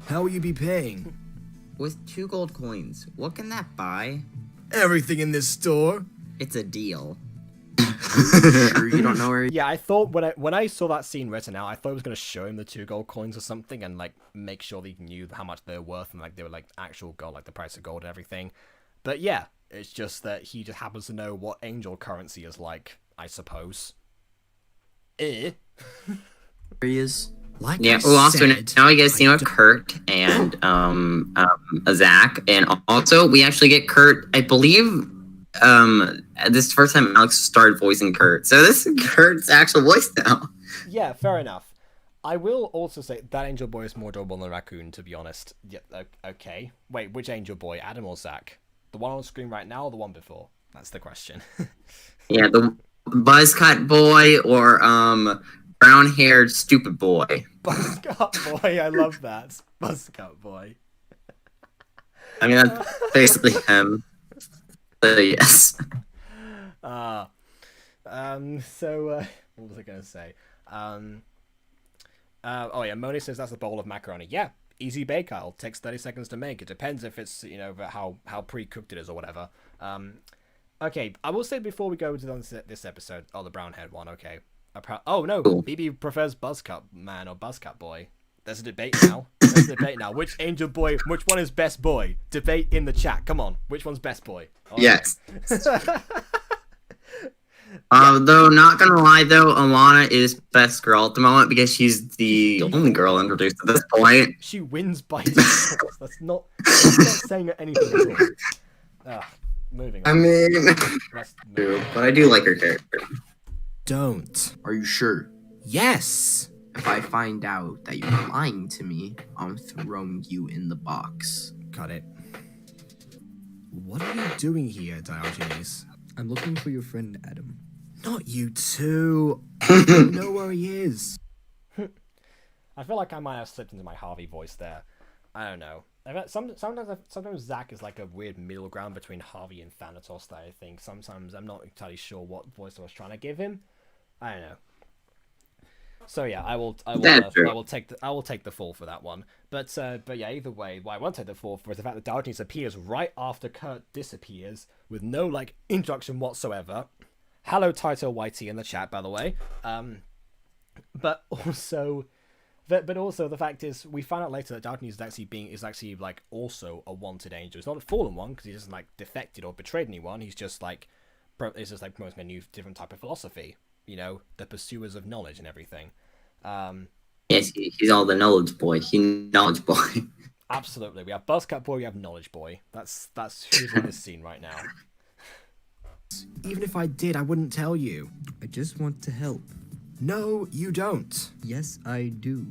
How will you be paying? With 2 gold coins, what can that buy? Everything in this store. It's a deal. Sure, you don't know where. Yeah, I thought when I saw that scene written out, I thought it was gonna show him the 2 gold coins or something, and like make sure that he knew how much they were worth, and like they were like actual gold, like the price of gold and everything. But yeah, it's just that he just happens to know what angel currency is like, I suppose. He is. Like Yeah. I Well, also said, now we get a scene I with Kurt and Zach, and also we actually get Kurt. I believe this is the first time Alex started voicing Kurt, so this is Kurt's actual voice now. Yeah, fair enough. I will also say that Angel Boy is more adorable than Raccoon, to be honest. Yeah, okay. Wait, which Angel Boy, Adam or Zach? The one on screen right now or the one before? That's the question. Yeah, the buzzcut boy or brown-haired stupid boy. Buzzcut Boy, I love that. Buzzcut Boy. I mean, that's basically him. So yes. What was I gonna say? Oh yeah, Moni says that's a bowl of macaroni. Yeah, easy bake aisle. Takes 30 seconds to make. It depends if it's, you know, how pre-cooked it is or whatever. Okay, I will say before we go to this episode, the brown-haired one, okay. Oh no, BB prefers Buzzcut Man or Buzzcut Boy. There's a debate now. Which Angel Boy, which one is best boy? Debate in the chat. Come on, which one's best boy? Oh, Yes. Though not gonna lie though, Alana is best girl at the moment because she's the only girl introduced at this point. She wins by default. That's not saying anything at all. Moving on. I mean, Let's move on. but I do like her character. don't. Are you sure? Yes. If I find out that you're lying to me, I'm throwing you in the box. Got it. What are you doing here, Diogenes? I'm looking for your friend Adam. Not you two. You know where he is. I feel like I might have slipped into my Harvey voice there. I don't know. Sometimes Zach is like a weird middle ground between Harvey and Thanatos that I think. Sometimes I'm not entirely sure what voice I was trying to give him. I don't know. So yeah, I will take the fall for that one. But yeah, either way, what I won't take the fall for is the fact that Diogenes appears right after Kurt disappears with no like introduction whatsoever. Hello, Taito Whitey in the chat, by the way. But also the fact is, we find out later that Diogenes is actually like also a wanted angel. It's not a fallen one because he doesn't like defected or betrayed anyone. He's just like promoting a new different type of philosophy. You know, the pursuers of knowledge and everything. Yes, he's all the knowledge boy. Knowledge boy. Absolutely, we have Buzzcut Boy, we have Knowledge Boy. That's who's in this scene right now. Even if I did, I wouldn't tell you. I just want to help. No, you don't. Yes, I do.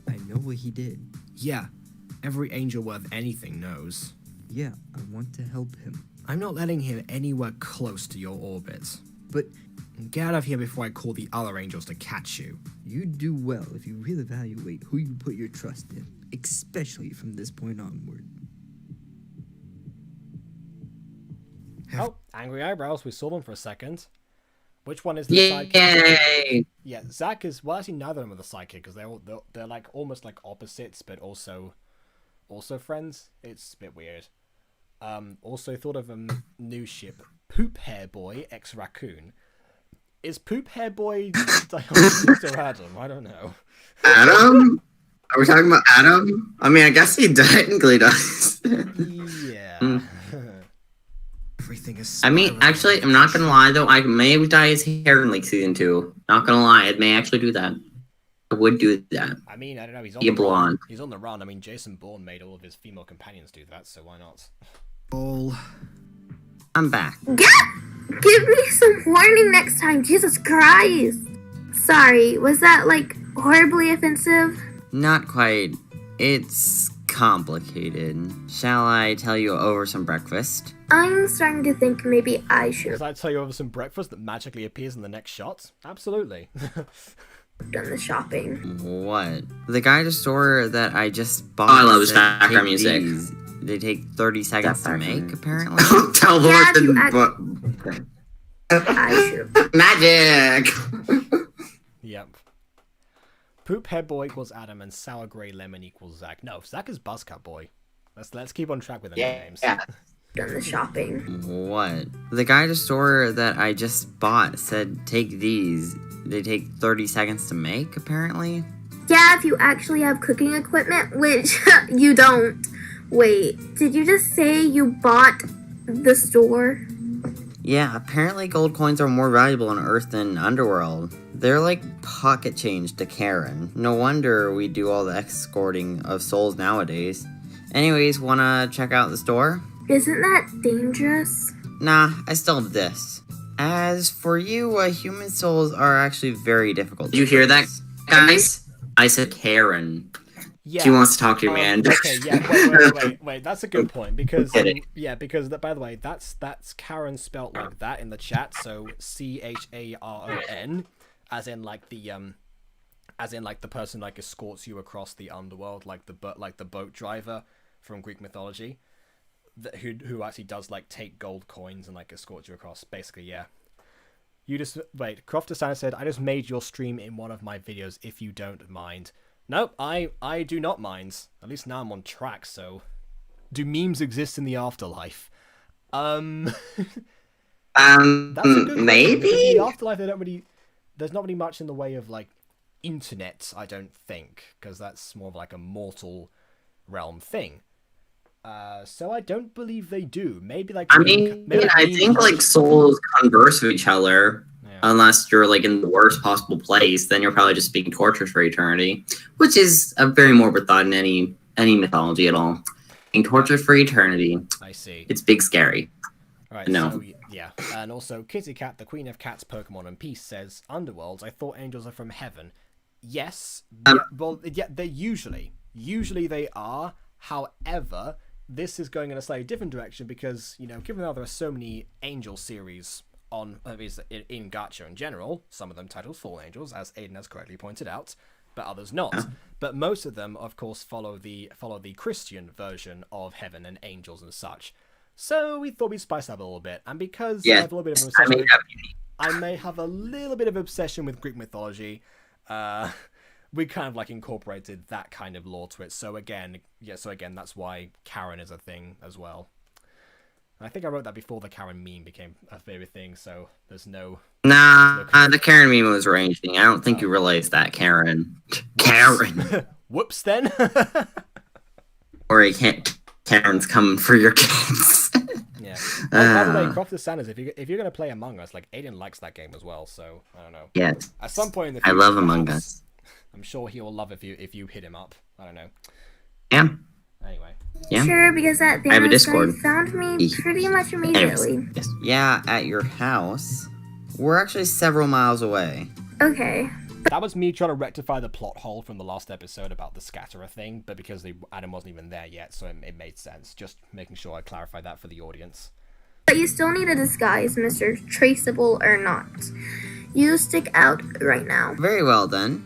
I know what he did. Yeah, every angel worth anything knows. Yeah, I want to help him. I'm not letting him anywhere close to your orbit. But get out of here before I call the other angels to catch you. you'd do well if you really evaluate who you put your trust in, especially from this point onward. Oh, angry eyebrows. We saw them for a second. Which one is the sidekick? Yay! Yeah, Zach is actually neither of them are the sidekick because they're like almost like opposites, but also friends. It's a bit weird. Also thought of a new ship, Poop Hair Boy X Raccoon. Is Poop Hair Boy Diogenes or Adam? I don't know. Adam? Are we talking about Adam? I mean, I guess he technically does. Yeah. Everything is. I mean, actually, I'm not gonna lie though. I may dye his hair in like season 2. Not gonna lie, it may actually do that. I would do that. I mean, I don't know. He's on Be a the run. blonde. He's on the run. I mean, Jason Bourne made all of his female companions do that, so why not? All. I'm back. Give me some warning next time. Jesus Christ. Sorry, was that like horribly offensive? Not quite. It's complicated. Shall I tell you over some breakfast? I'm starting to think maybe I should Does that tell you over some breakfast that magically appears in the next shot? Absolutely. have done the shopping. What? The guy at the store that I just bought. Oh, I love his said, background "Take music." these. They take 30 seconds to make, apparently. Teleport Yeah, to you act- the I should. magic. Yep. Poop Hair Boy equals Adam and Sour Grey Lemon equals Zach. No, Zach is Buzzcut Boy. Let's keep on track with the names. Yeah. done the shopping. What? The guy at the store that I just bought said take these. They take 30 seconds to make, apparently. Yeah, if you actually have cooking equipment, which you don't. Wait, did you just say you bought the store? Yeah, apparently gold coins are more valuable on Earth than Underworld. They're like pocket change to Karen. No wonder we do all the escorting of souls nowadays. Anyways, wanna check out the store? Isn't that dangerous? Nah, I still have this. As for you, human souls are actually very difficult. Did you hear that, guys? I said Karen. Yeah. She wants to talk to you, man. Okay, wait. That's a good point because because by the way, that's Karen spelt like that in the chat. So CHARON, as in like the person like escorts you across the underworld, like the boat driver from Greek mythology, who actually does like take gold coins and like escort you across. Basically, yeah. You just wait. Croft Designer said, "I just made your stream in one of my videos. If you don't mind." Nope, I do not mind. At least now I'm on track, so... Do memes exist in the afterlife? That's a good question, maybe? in the afterlife, there's not really much in the way of, like, internet, I don't think. Because that's more of, like, a mortal realm thing. So I don't believe they do. Maybe, like... I think, like, souls converse with each other. Yeah. Unless you're like in the worst possible place, then you're probably just being tortured for eternity, which is a very morbid thought in any mythology at all. Being tortured for eternity. I see. It's big scary. All right. No. So, yeah, and also Kitty Cat, the Queen of Cats, Pokemon and Peace says, "Underworlds. I thought angels are from heaven." Yes. They usually they are. However, this is going in a slightly different direction because given that there are so many angel series on in Gacha in general, some of them titled Fallen Angels, as Aiden has correctly pointed out, but others not. But most of them, of course, follow the Christian version of heaven and angels and such. So we thought we'd spice up a little bit, and because I have a little bit of an obsession, I may have a little bit of obsession with Greek mythology. We kind of like incorporated that kind of lore to it. So again, that's why Karen is a thing as well. I think I wrote that before the Karen meme became a favorite thing, so there's no... the Karen meme was ranging. I don't think you realized that, Karen. Karen! Whoops, then. Or Karen's coming for your kids. Yeah. By the way, Croft the Sanders, if you're going to play Among Us, like, Aiden likes that game as well, so, I don't know. Yes. At some point in the future, I love Among Us. I'm sure he will love if you hit him up. I don't know. Yeah. Anyway. Yeah. Sure, because that Thanos guy found me pretty much immediately. Yes. Yeah, at your house. We're actually several miles away. Okay. That was me trying to rectify the plot hole from the last episode about the scatterer thing, but because Adam wasn't even there yet, so it made sense. Just making sure I clarified that for the audience. But you still need a disguise, Mr. Traceable or not. You stick out right now. Very well, then.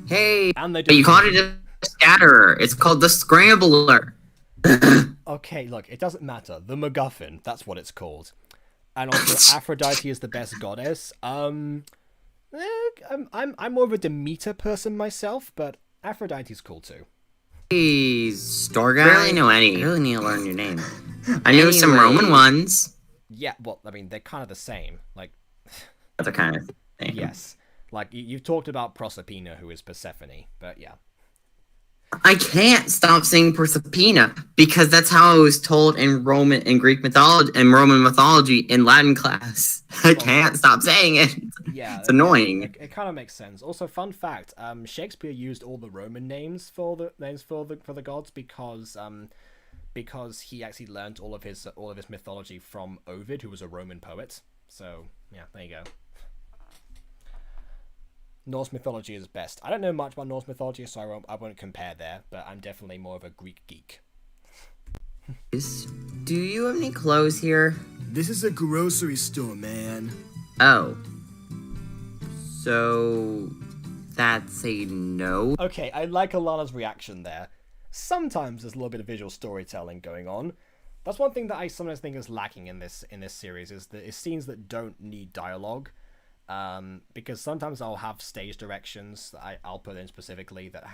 Hey! You called it a scatterer. It's called the scrambler. Okay, look, it doesn't matter. The MacGuffin, that's what it's called. And also, Aphrodite is the best goddess. I'm more of a Demeter person myself, but Aphrodite's cool too. Hey, store guy. I barely know any. I really need to learn your name. I know some Roman ones. Yeah, well, I mean, they're kind of the same. Like, they're kind of the same. Yes. Like, you've talked about Proserpina, who is Persephone, but yeah. I can't stop saying Proserpina because that's how I was told in Greek mythology and Roman mythology in Latin class. I can't stop saying it. Yeah, it's annoying. It kind of makes sense. Also, fun fact: Shakespeare used all the Roman names for the gods because he actually learned all of his mythology from Ovid, who was a Roman poet. So yeah, there you go. Norse mythology is best. I don't know much about Norse mythology, so I won't compare there, but I'm definitely more of a Greek geek. Do you have any clothes here? This is a grocery store, man. Oh. So... that's a no? Okay, I like Alana's reaction there. Sometimes there's a little bit of visual storytelling going on. That's one thing that I sometimes think is lacking in this series, is scenes that don't need dialogue. Because sometimes I'll have stage directions that I'll put in specifically that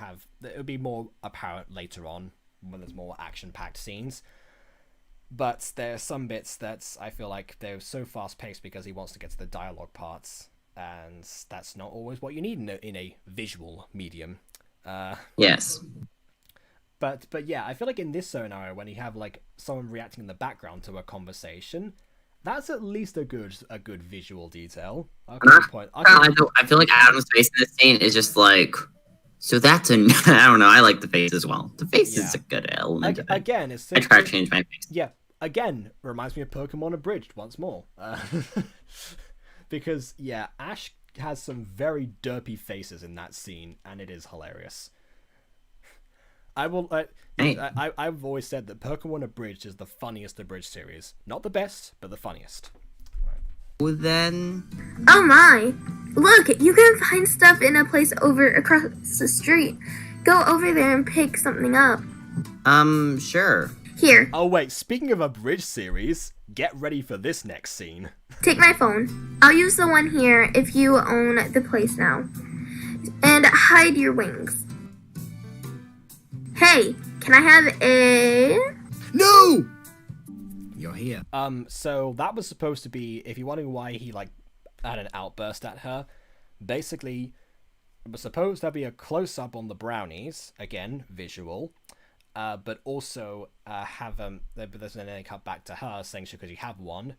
would be more apparent later on, when there's more action-packed scenes. But there are some bits that I feel like they're so fast-paced because he wants to get to the dialogue parts, and that's not always what you need in a visual medium. Yes. But yeah, I feel like in this scenario, when you have like someone reacting in the background to a conversation, that's at least a good visual detail. I feel like Adam's face in this scene is just like, so that's a I don't know. I like the face as well. The face is a good element. Again, it's I try to change my face. Yeah, again, reminds me of Pokemon Abridged once more. Because yeah, Ash has some very derpy faces in that scene, and it is hilarious. I've always said that Pokemon Abridged is the funniest Abridged series. Not the best, but the funniest. Well, then... Oh my! Look, you can find stuff in a place over across the street. Go over there and pick something up. Sure. Here, Oh wait, speaking of Abridged series, get ready for this next scene. take my phone. I'll use the one here if you own the place now. And hide your wings. Hey, can I have a... No! You're here. So that was supposed to be, if you're wondering why he like had an outburst at her, basically it was supposed to be a close-up on the brownies, again, visual, but also there's then a cut back to her saying because you have one,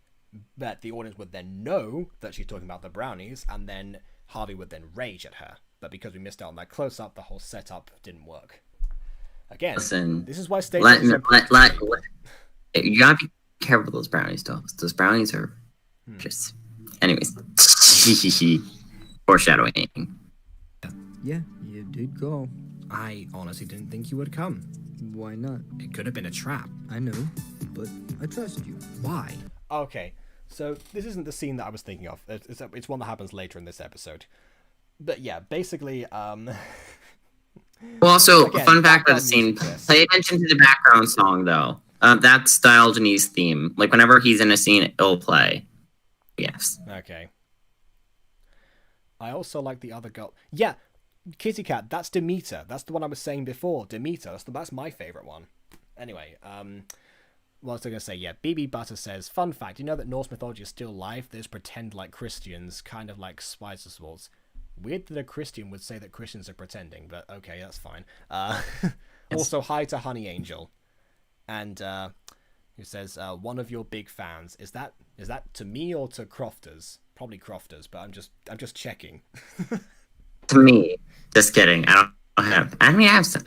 but the audience would then know that she's talking about the brownies, and then Harvey would then rage at her. But because we missed out on that close-up, the whole setup didn't work. Again, Listen, this is why stage you gotta be careful with those brownies, though. Those brownies are just... Anyways. Foreshadowing. Yeah, you did call. I honestly didn't think you would come. Why not? It could have been a trap. I know, but I trust you. Why? Okay, so this isn't the scene that I was thinking of. It's one that happens later in this episode. But yeah, basically, Well, also, Again, fun fact about the background scene, music, yes. pay attention to the background song, though. That's Diogenes' theme. Like, whenever he's in a scene, it'll play. Yes. Okay. I also like the other girl. Yeah, Kitty Cat, that's Demeter. That's the one I was saying before. Demeter, that's my favorite one. Anyway, what was I going to say? Yeah, BB Butter says, fun fact, you know that Norse mythology is still alive? There's pretend like Christians, kind of like Spice Swords. Weird that a Christian would say that Christians are pretending, but okay, that's fine. Also, hi to Honey Angel. And who says, one of your big fans. Is that to me or to Crofters? Probably Crofters, but I'm just checking. To me. Just kidding. I may have some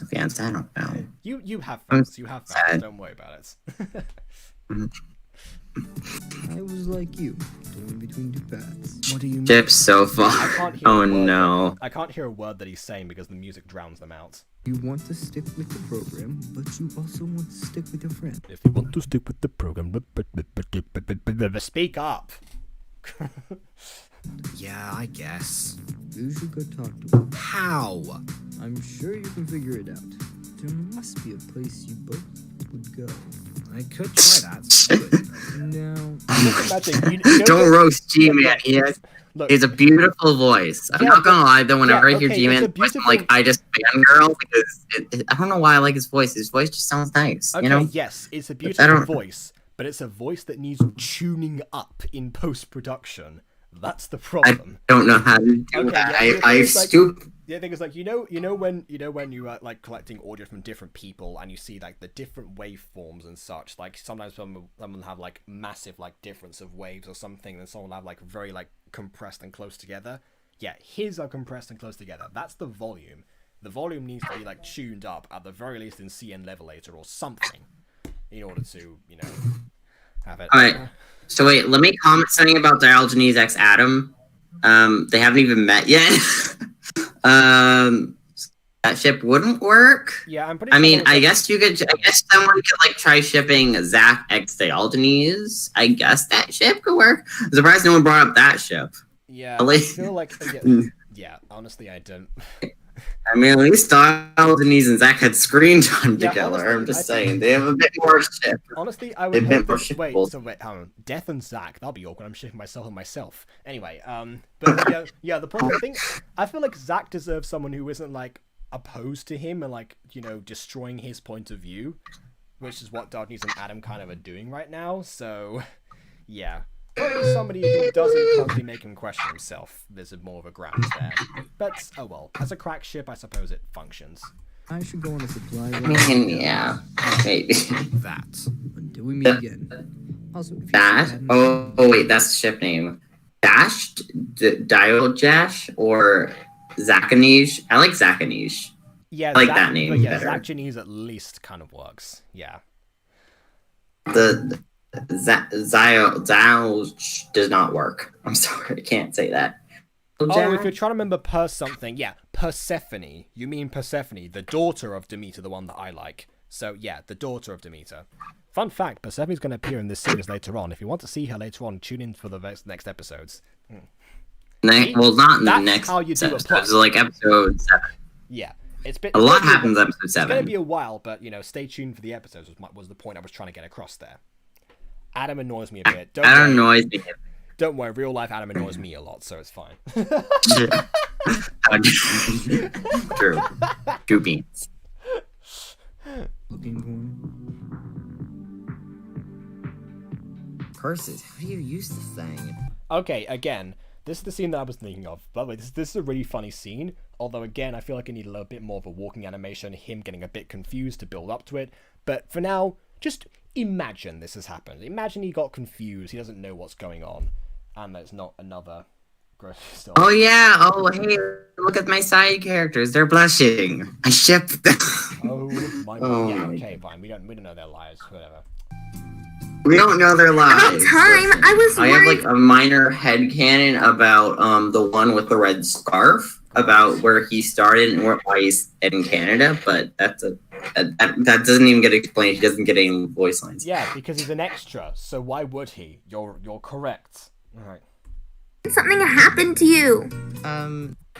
fans. I don't know. You have fans. You have fans. sad. Don't worry about it. I was like you, torn between two paths. What do you mean? Chip's so I far. can't hear Oh a word no. I can't hear a word that he's saying because the music drowns them out. You want to stick with the program, but you also want to stick with your friend. If you want to stick with the program, speak up. Yeah, I guess. You should go talk to him. How? I'm sure you can figure it out. There must be a place you both would go. I could try that. Now, Imagine, you know Don't the- roast G-Man. He has a beautiful voice. I'm Yeah, not gonna lie though, whenever yeah, I hear okay, G-Man's it's a voice, I'm beautiful- like, I just fangirl because I don't know why I like his voice. His voice just sounds nice, Okay, you know? yes, it's a I beautiful don't- voice, but it's a voice that needs tuning up in post-production. That's the I problem. don't know how to do Okay, that. yeah, I it's like- stoop. The thing is, like, you know when you are like collecting audio from different people and you see like the different waveforms and such. Like sometimes someone have like massive like difference of waves or something, and someone will have like very like compressed and close together. Yeah, his are compressed and close together. That's the volume. The volume needs to be like tuned up at the very least in CN Levelator or something in order to have it. Alright. So wait, let me comment something about Diogenes X Adam. They haven't even met yet. That ship wouldn't work. Yeah, I'm pretty. I sure mean, that was, I guess someone could like try shipping Zach X Diogenes. I guess that ship could work. I'm surprised no one brought up that ship. Yeah, Really? I feel like yeah. Honestly, I don't. I mean, at least Diogenes and Zach had screen time Yeah, together. honestly, I'm just I saying think- they have a bit more ship. Honestly, I They've would been hope more that, wait, shippable. so wait, hold on. Death and Zack, that'll be awkward. I'm shipping myself and myself. Anyway, but yeah, the point, I feel like Zack deserves someone who isn't like opposed to him and like, you know, destroying his point of view, which is what Darkness and Adam kind of are doing right now. So yeah, somebody who doesn't constantly make him question himself, there's more of a ground there. But oh well, as a crack ship, I suppose it functions. I should go on a supply run. Yeah, maybe. That. Until we meet again. Also, if you Dash? see Oh, wait, that's the ship name. Dash? Diojash? Or Zakanish? I like Zakanish. Yeah, I like that name but yeah, better. Zach Janese at least kind of works. Yeah. The Zio does not work. I'm sorry, I can't say that. Oh, if you're trying to remember something, yeah, Persephone. You mean Persephone, the daughter of Demeter, the one that I like. So yeah, the daughter of Demeter. Fun fact, Persephone's going to appear in this series later on. If you want to see her later on, tune in for the next episodes. Well, not in the That's next how you do a episode. plot. So like episode 7. Yeah. It's been, A lot happens in episode It's going to 7. be a while, but, you know, stay tuned for the episodes was the point I was trying to get across there. Adam annoys me a bit. That annoys me. Don't worry, real life Adam annoys me a lot, so it's fine. True. True beans. looking for? Curses, how do you use this thing? Okay, again, this is the scene that I was thinking of. By the way, this is a really funny scene. Although, again, I feel like I need a little bit more of a walking animation, him getting a bit confused to build up to it. But for now, just imagine this has happened. Imagine he got confused, he doesn't know what's going on, and there's not another grocery store. Oh yeah. Oh hey, look at my side characters. They're blushing. I ship them. Oh my Oh yeah, my okay, fine. We don't know their lives, whatever. We don't know their About lives. time. I was I have worried. like a minor headcanon about the one with the red scarf, about where he started and why he's in Canada, but that doesn't even get explained. He doesn't get any voice lines. Yeah, because he's an extra, so why would he? You're correct. Alright. Something happened to you.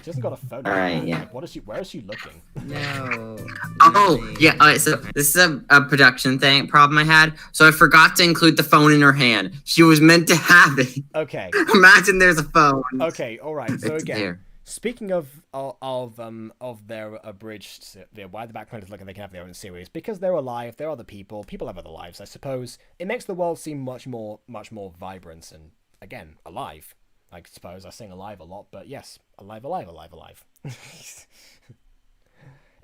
She hasn't got a phone. Alright, yeah. Like, where is she looking? No. Oh, nothing. yeah. Alright, so this is a production thing problem I had. So I forgot to include the phone in her hand. She was meant to have it. Okay. Imagine there's a phone. Okay, alright. So It's again, there. speaking of their abridged, why the background is looking they can have their own series, because they're alive, they're other people have other lives, I suppose. It makes the world seem much more vibrant and, again, alive. I suppose I sing alive a lot, but yes, alive.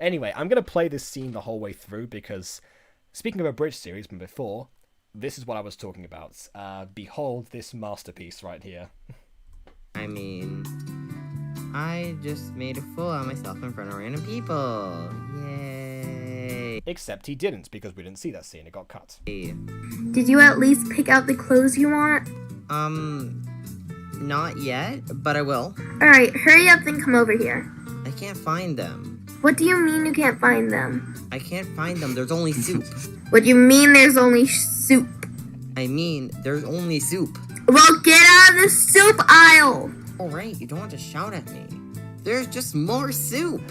Anyway, I'm gonna play this scene the whole way through because, speaking of a bridge series from before, this is what I was talking about. Behold this masterpiece right here. I mean, I just made a fool out of myself in front of random people. Yay. Except he didn't, because we didn't see that scene. It got cut. Did you at least pick out the clothes you want? Not yet, but I will. Alright, hurry up and come over here. I can't find them. What do you mean you can't find them? I can't find them. There's only soup. What do you mean there's only soup? I mean, there's only soup. Well, get out of the soup aisle! Alright, you don't have to shout at me. There's just more soup.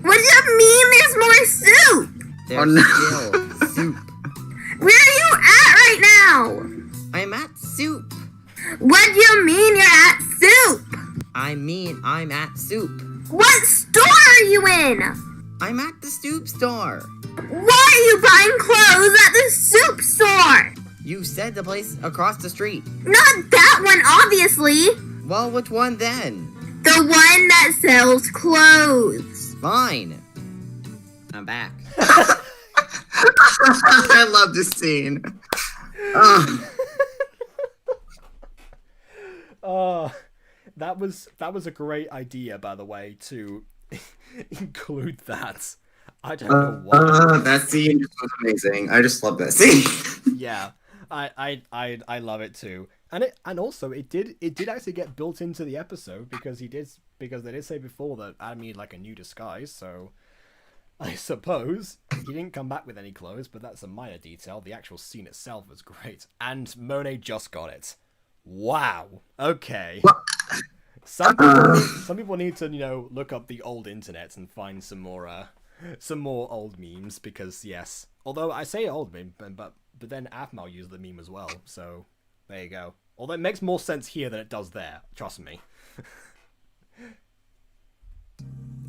What do you mean there's more soup? There's Oh, no. still soup. Where are you at right now? I'm at soup. What do you mean you're at soup? I mean, I'm at soup. What store are you in? I'm at the soup store. Why are you buying clothes at the soup store? You said the place across the street. Not that one, obviously. Well, which one then? The one that sells clothes. Fine. I'm back. I love this scene. Oh. That was a great idea, by the way, to include that. I don't know why. That scene was amazing. I just love that scene. Yeah, I love it too, and also it did actually get built into the episode because they did say before that Adam needed like a new disguise, so I suppose he didn't come back with any clothes, but that's a minor detail. The actual scene itself was great, and Monet just got it. Wow. Okay. Some people need to, you know, look up the old internet and find some more old memes, because yes, although I say old meme, but then Athmal used the meme as well, so there you go. Although it makes more sense here than it does there, trust me.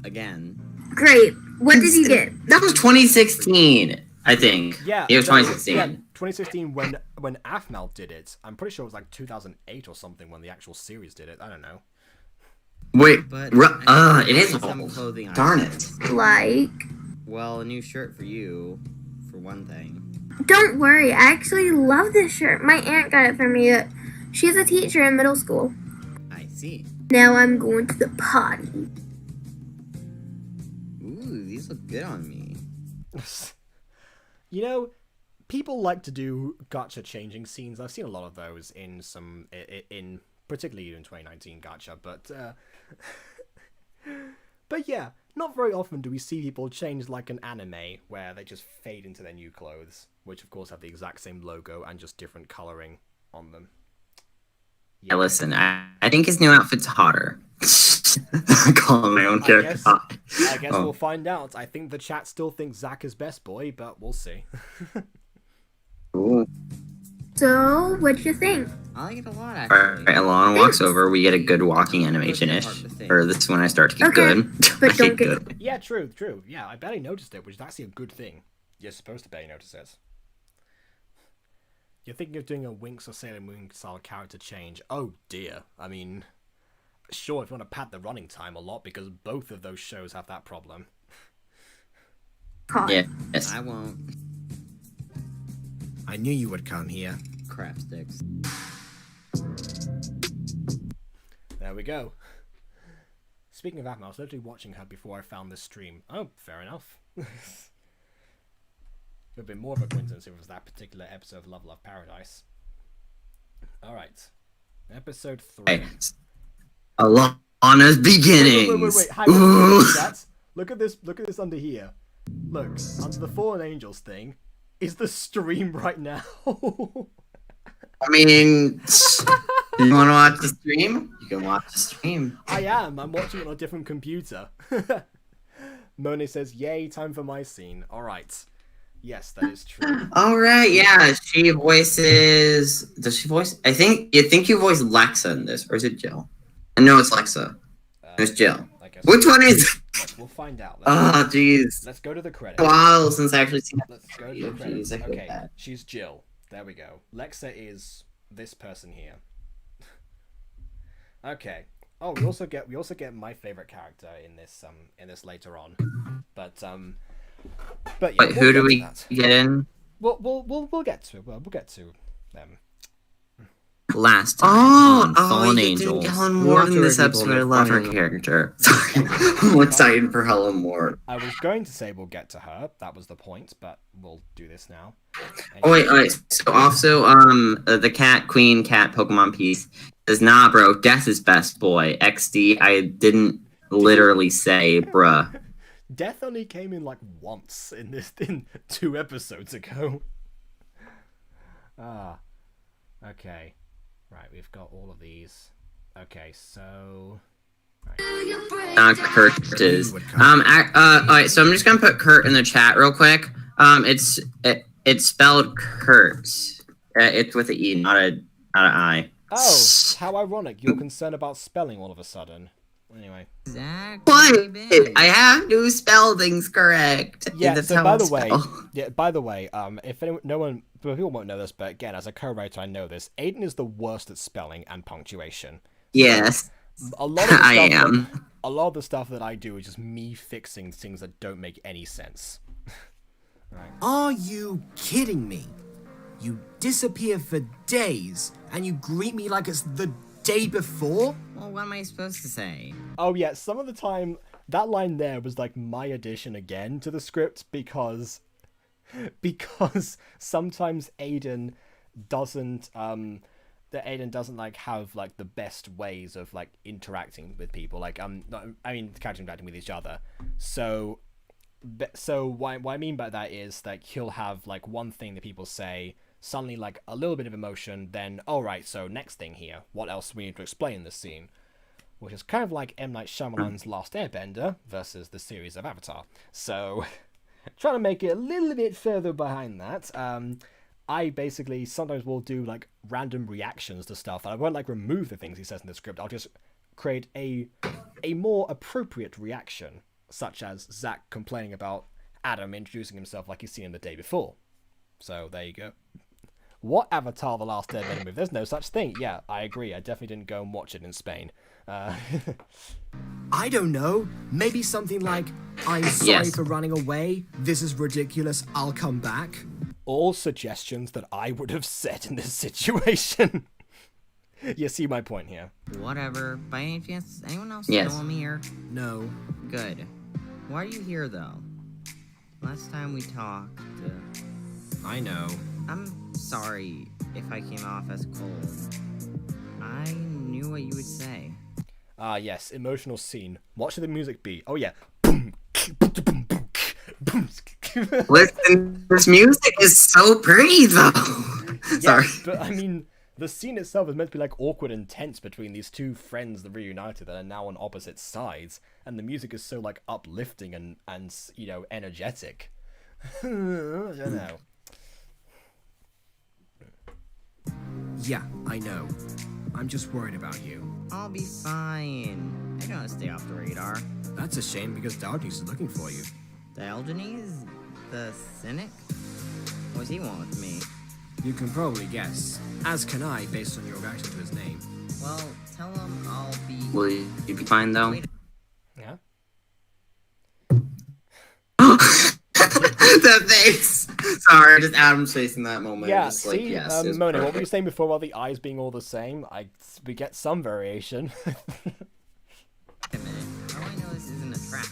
Again. Great. What did you get? That was 2016, I think. Yeah, it was that 2016. Yeah, 2016 when Aphmau did it. I'm pretty sure it was like 2008 or something when the actual series did it. I don't know. Wait, But it is some old. clothing Darn items. it. Like, Well, a new shirt for you, for one thing. don't worry. I actually love this shirt. My aunt got it for me. She's a teacher in middle school. I see. Now I'm going to the potty. Ooh, these look good on me. You know, people like to do gacha changing scenes. I've seen a lot of those in particularly in 2019 gacha, but yeah, not very often do we see people change like an anime where they just fade into their new clothes, which of course have the exact same logo and just different coloring on them. Yeah, listen, I think his new outfit's hotter. Calling my own character hot. I guess we'll find out. I think the chat still thinks Zack is best boy, but we'll see. Ooh. So, what'd you think? I like it a lot, actually. Alright, Alana walks over, we get a good walking animation-ish. Or this is when I start to get Okay, good. but I don't get get- good. Yeah, true. Yeah, I barely noticed it, which is actually a good thing. You're supposed to barely notice it. You're thinking of doing a Winx or Sailor Moon style character change. Oh dear. I mean, sure, if you want to pad the running time a lot, because both of those shows have that problem. Caught. Yeah, yes. I won't. I knew you would come here. Crap sticks. There we go. Speaking of Aphmau, I was literally watching her before I found this stream. Oh, fair enough. It would have been more of a coincidence if it was that particular episode of Love Love Paradise. Alright. Episode 3. Hey, Alana's beginnings. Wait. Hang on. Ooh. Look at this under here. Look, under the Fallen Angels thing is the stream right now. I mean, you want to watch the stream? You can watch the stream. I am. I'm watching it on a different computer. Monet says, "Yay, time for my scene." All right. Yes, that is true. All right, yeah. She voices. Does she voice? I think you voice Lexa in this, or is it Jill? No, it's Lexa. It's Jill. I guess Which one is? we'll find out. Oh, jeez. Let's go to the credits. Wow, since I actually seen Let's go to the Jeez, credits. I feel Okay, bad. she's Jill. There we go. Lexa is this person here. Okay. Oh, we also get my favorite character in this later on. But yeah. Wait, who do we that. get in? We'll get to them. Last time on you Fallen get to Angels. Helen We Ward watched in this this episode. I episode, love her finally. character. Sorry, I'm excited for Helen Ward. I was going to say we'll get to her. That was the point, but we'll do this now. Oh wait. So also, the cat Pokemon piece says, "Nah, bro, Death is best boy." XD. I didn't literally say, bruh. Death only came in like once in 2 episodes ago. Okay. Right, we've got all of these. Okay, so Kurt is. Alright, so I'm just gonna put Kurt in the chat real quick. It's spelled Kurt. It's with an E, not an I. oh, how ironic! You're concerned about spelling all of a sudden. Anyway, Zach, But where you been? I have to spell things correct. yeah. That's So how by I the way, spell. if people won't know this, but again, as a co-writer, I know this. Aiden is the worst at spelling and punctuation. Yes, A lot of the I stuff am. A lot of the stuff that I do is just me fixing things that don't make any sense. Are you kidding me? You disappear for days and you greet me like it's the day before? Well, what am I supposed to say? Oh yeah, some of the time that line there was like my addition again to the script because sometimes Aiden doesn't like have like the best ways of like interacting with people, like interacting with each other. So what I mean by that is like he'll have like one thing that people say, suddenly like a little bit of emotion, then alright, so next thing here, what else we need to explain in this scene? Which is kind of like M. Night Shyamalan's Last Airbender versus the series of Avatar. So, trying to make it a little bit further behind that, I basically sometimes will do like random reactions to stuff, and I won't like remove the things he says in the script. I'll just create a more appropriate reaction such as Zack complaining about Adam introducing himself like he's seen him the day before. So there you go. What Avatar The Last Airbender movie? There's no such thing. Yeah, I agree. I definitely didn't go and watch it in Spain. I don't know. Maybe something like, I'm sorry Yes. for running away. This is ridiculous. I'll come back. All suggestions that I would have said in this situation. You see my point here. Whatever. By any chance, anyone else Yes. know I'm here? No. Good. Why are you here, though? Last time we talked, I know. I'm sorry if I came off as cold. I knew what you would say. Ah, yes, emotional scene. What should the music be? Oh, yeah. Listen, this music is so pretty, though. Sorry. Yes, but I mean, the scene itself is meant to be like awkward and tense between these two friends that reunited that are now on opposite sides, and the music is so like uplifting and you know, energetic. I don't know. Yeah, I know. I'm just worried about you. I'll be fine. I don't stay off the radar. That's a shame because Diogenes is looking for you. Diogenes? The cynic? What's he want with me? You can probably guess, as can I based on your reaction to his name. Well, tell him I'll be... Will you be fine, though? Yeah. The face! Sorry, just Adam's face in that moment. Yeah, Just like, see, yes, it was Mona, what were you perfect. saying before about the eyes being all the same? We get some variation. Wait a minute. How do I know this isn't a trap?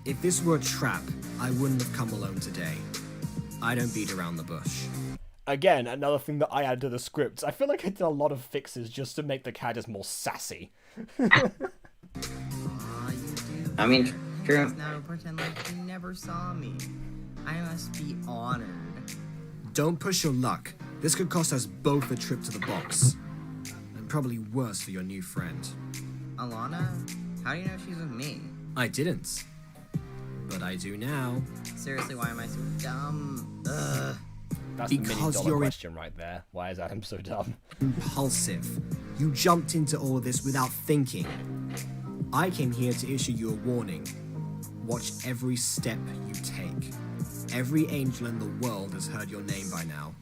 If this were a trap, I wouldn't have come alone today. I don't beat around the bush. Again, another thing that I added to the script. I feel like I did a lot of fixes just to make the characters more sassy. Aw, you do. I mean, true. Now pretend like you never saw me. I must be honored. Don't push your luck. This could cost us both a trip to the box. And probably worse for your new friend. Alana? How do you know she's with me? I didn't. But I do now. Seriously, why am I so dumb? Ugh. That's the Because million-dollar you're question right there. Why is Adam so dumb? Impulsive. You jumped into all of this without thinking. I came here to issue you a warning. Watch every step you take. Every angel in the world has heard your name by now.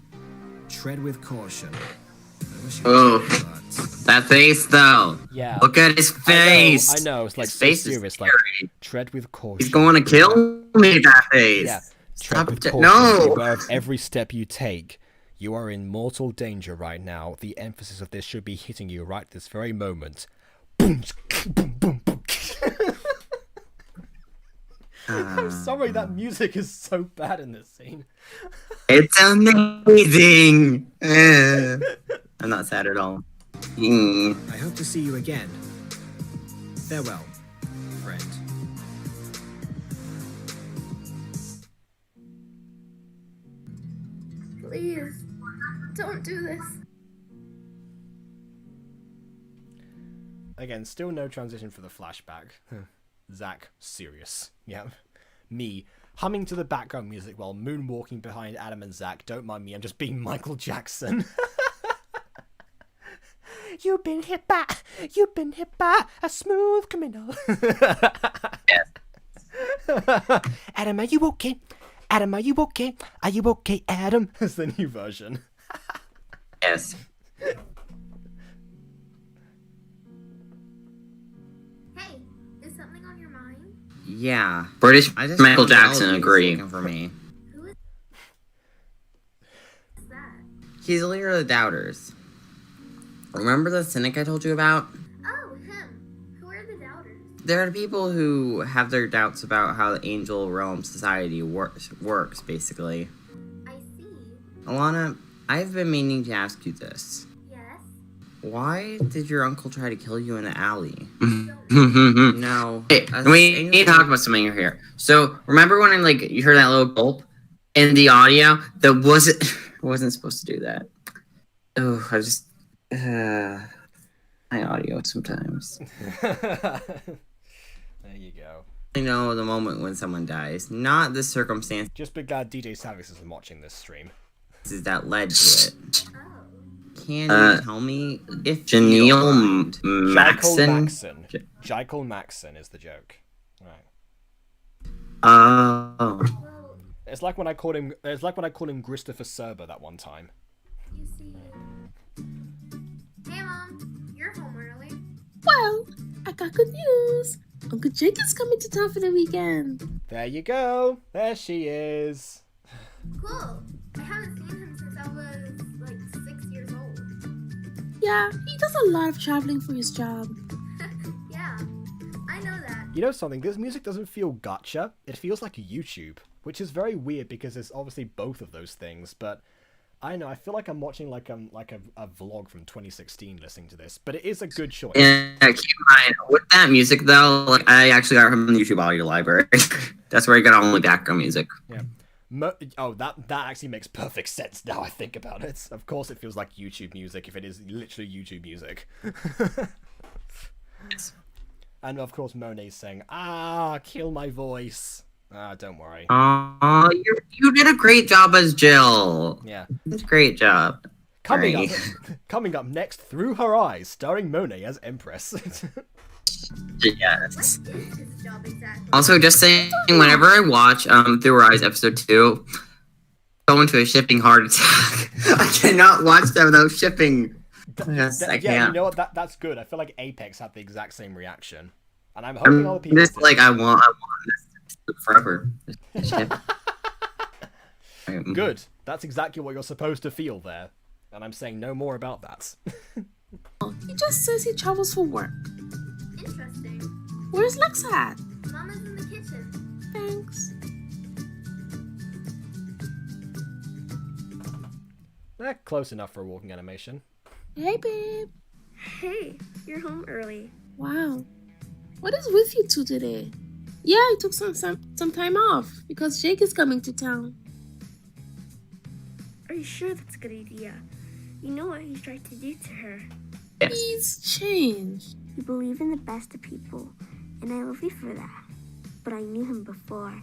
Tread with caution. I wish you Oh. would, but That face, though. Yeah. Look at his face. I know. It's like His so face is serious. Like, scary. tread with caution. He's going to kill me, that face. Yeah. Stop Tread with it. caution. No. Beware of every step you take. You are in mortal danger right now. The emphasis of this should be hitting you right this very moment. Boom, boom, boom, boom. I'm sorry, that music is so bad in this scene. It's amazing. I'm not sad at all. I hope to see you again. Farewell, friend. Please, don't do this. Again, still no transition for the flashback. Zack, serious. Yeah. Me, humming to the background music while moonwalking behind Adam and Zack. Don't mind me, I'm just being Michael Jackson. You've been hit by a smooth criminal. Adam, are you okay? Adam, are you okay? Are you okay, Adam? That's the new version. Yes. Hey, is something on your mind? Yeah. British I just Michael found Jackson Diogenes agree. looking for me. Who is that? He's the leader of the Doubters. Remember the cynic I told you about? Oh, him. Who are the doubters? There are people who have their doubts about how the angel realm society works, basically. I see. Alana, I've been meaning to ask you this. Yes. Why did your uncle try to kill you in the alley? Hey, No. we need to talk about something here. So, remember when you heard that little gulp in the audio? That wasn't supposed to do that. Oh, my audio sometimes. There you go. I know the moment when someone dies, not the circumstances Just be glad DJ Savix isn't watching this stream. that led to it. Oh. Can you tell me if you Janelle don't mind? Jaikal Maxon. Maxon. Jaikal Maxon is the joke. Right. Oh. Well, It's like when I called him. It's like when I called him Christopher Serber that one time. you see. Hey, Mom, you're home early. Well, I got good news. Uncle Jake is coming to town for the weekend. There you go. There she is. Cool. I haven't seen him since I was like 6 years old. Yeah, he does a lot of traveling for his job. Yeah, I know that. You know something? This music doesn't feel gacha. It feels like a YouTube, which is very weird because it's obviously both of those things. But I know I feel like I'm watching like a vlog from 2016 listening to this. But it is a good choice. Yeah, keep in mind, with that music though, like I actually got it from the YouTube audio library. That's where I got all my background music. Yeah. That actually makes perfect sense now I think about it. Of course it feels like YouTube music if it is literally YouTube music. And of course Monet's saying, kill my voice. Don't worry. Oh, you did a great job as Jill. Yeah. It's a great job. Coming up, Great. coming up next, Through Her Eyes, starring Monet as Empress. Yes. What is his job exactly? Also, just saying, whenever I watch Through Her Eyes episode 2, go into a shipping heart attack. I cannot watch that without shipping. Yes, I Yeah, can't. you know what? That's good. I feel like Apex had the exact same reaction, and I'm hoping other I'm people. just did. like I want this forever. Ship. Good. That's exactly what you're supposed to feel there, and I'm saying no more about that. He just says he travels for work. Interesting. Where's Lex at? Mama's in the kitchen. Thanks. They're close enough for a walking animation. Hey, babe. Hey, you're home early. Wow. What is with you two today? Yeah, I took some time off because Jake is coming to town. Are you sure that's a good idea? You know what he tried to do to her. Yes. He's changed. You believe in the best of people, and I love you for that. But I knew him before.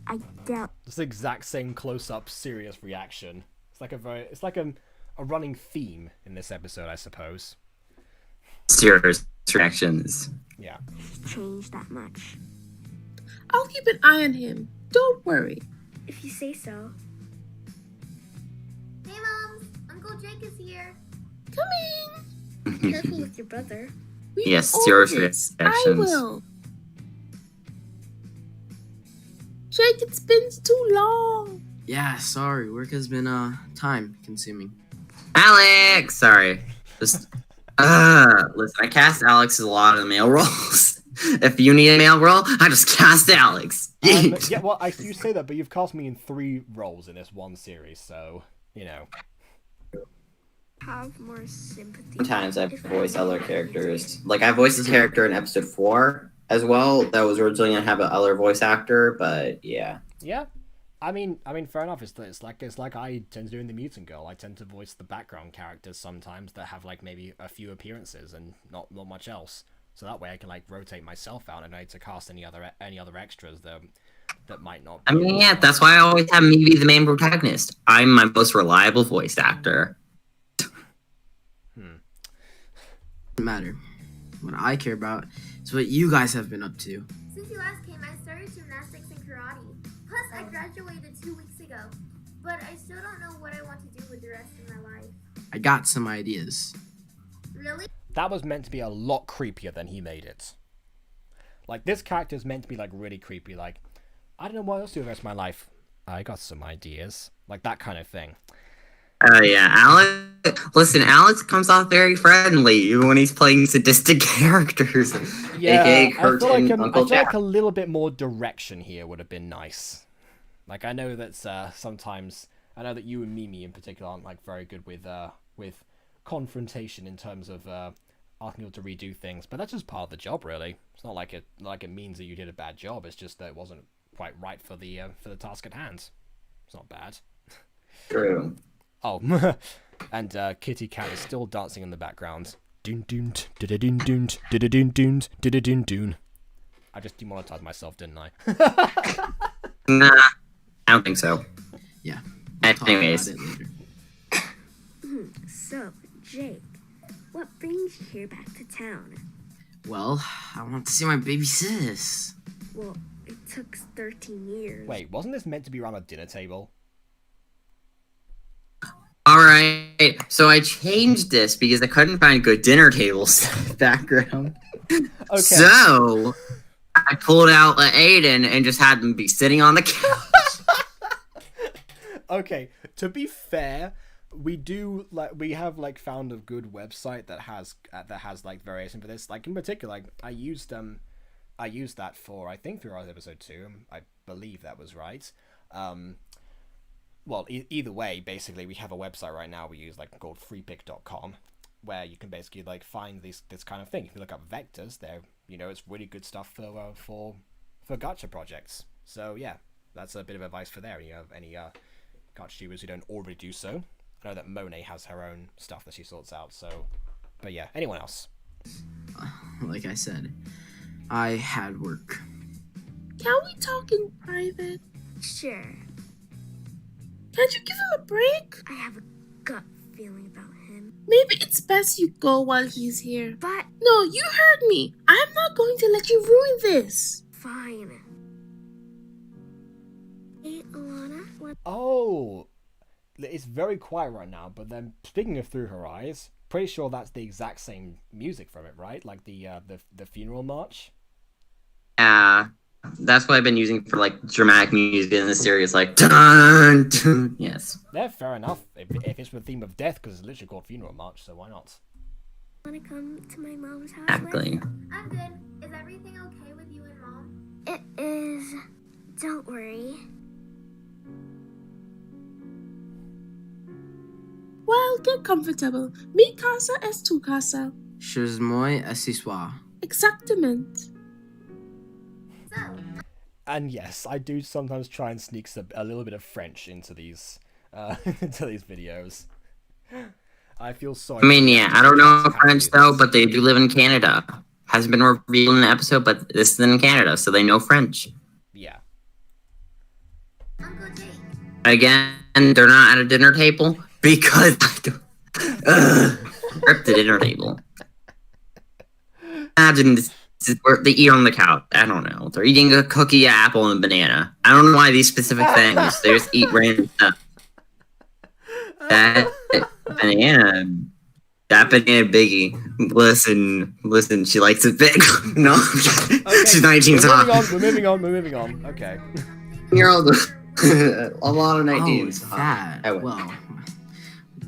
I doubt. It's the exact same close-up, serious reaction. It's like a running theme in this episode, I suppose. Serious reactions. Yeah. He's changed that much. I'll keep an eye on him. Don't worry. If you say so. Hey, Moms! Uncle Jake is here. Coming. Careful with your brother. We Yes, own serious this. I reactions. will. Jake, it's been too long. Yeah, sorry. Work has been time consuming. Alex! Sorry. Just listen, I cast Alex as a lot of the male roles. If you need a male role, I just cast Alex. Yeah, well, you say that, but you've cast me in 3 roles in this one series, so, you know. Have more sympathy. Sometimes I voice other characters. Like I voiced this character in episode 4 as well. That was originally gonna have another voice actor, but yeah. Yeah. I mean, fair enough. It's like I tend to do in the Mutant Girl. I tend to voice the background characters sometimes that have like maybe a few appearances and not much else. So that way I can like rotate myself out and I need to cast any other extras that might not. I mean, yeah, that's why I always have me be the main protagonist. I'm my most reliable voice actor. Doesn't matter. What I care about is what you guys have been up to. Since you last came, I started gymnastics and karate. Plus, I graduated 2 weeks ago. But I still don't know what I want to do with the rest of my life. I got some ideas. Really? That was meant to be a lot creepier than he made it. Like, this character is meant to be, like, really creepy. Like, I don't know what else to do with the rest of my life. I got some ideas. Like, that kind of thing. Oh yeah, Alex. Listen, Alex comes off very friendly when he's playing sadistic characters. Yeah, AKA I Kurt feel like and I Uncle feel like Jack. a little bit more direction here would have been nice. Like, I know that sometimes... I know that you and Mimi in particular aren't, like, very good with confrontation in terms of asking people to redo things, but that's just part of the job, really. It's not like it means that you did a bad job. It's just that it wasn't quite right for the task at hand. It's not bad. True. Oh, and Kitty Cat is still dancing in the background. Doon doon da doon doon da doon doon da doon doon. I just demonetized myself, didn't I? Nah, I don't think so. Yeah. We'll talk Anyways. about it later. So, Jake, what brings you here back to town? Well, I want to see my baby sis. Well, it took 13 years. Wait, wasn't this meant to be around a dinner table? Alright, so I changed this because I couldn't find good dinner tables background. Okay. So I pulled out Aiden and just had them be sitting on the couch. Okay, to be fair, we have like found a good website that has like variation for this. Like in particular, like I used that for, I think, throughout episode 2. I believe that was right. Well, either way, basically, we have a website right now we use, like, called freepick.com, where you can basically, like, find this kind of thing. If you look up vectors, there, it's really good stuff for gacha projects. So yeah, that's a bit of advice for there. You have any gacha tubers who don't already do so. I know that Monet has her own stuff that she sorts out. So, but yeah, anyone else? Like I said, I had work. Can we talk in private? Sure. Can't you give him a break? I have a gut feeling about him. Maybe it's best you go while he's here. But... No, you heard me. I'm not going to let you ruin this. Fine. Hey, Alana. What? Oh, it's very quiet right now, but then speaking of Through Her Eyes, pretty sure that's the exact same music from it, right? Like the funeral march? Yeah. That's what I've been using for like dramatic music in the series, like dun, dun. Yes. Yeah, fair enough. If it's the theme of death, because it's literally called Funeral March, so why not? Want to come to my mom's house? Exactly. I'm good. Is everything okay with you and Mom? It is. Don't worry. Well, get comfortable. Mi casa es tu casa. Chez moi, assis soir. Exactament. So, And yes, I do sometimes try and sneak a little bit of French into these videos. I feel sorry. I mean, yeah, I don't know French though, but they do live in Canada. Hasn't been revealed in the episode, but this is in Canada, so they know French. Yeah. Uncle Jake. Again, they're not at a dinner table because rip the dinner table. Imagine this is where they eat on the couch. I don't know. They're eating a cookie, an apple, and a banana. I don't know why these specific things. They just eat random stuff. That banana biggie. Listen, she likes it big. No, Okay, she's 19 we're moving on. Okay. You're all a lot of Oh, 19s. it's that. I would. Well,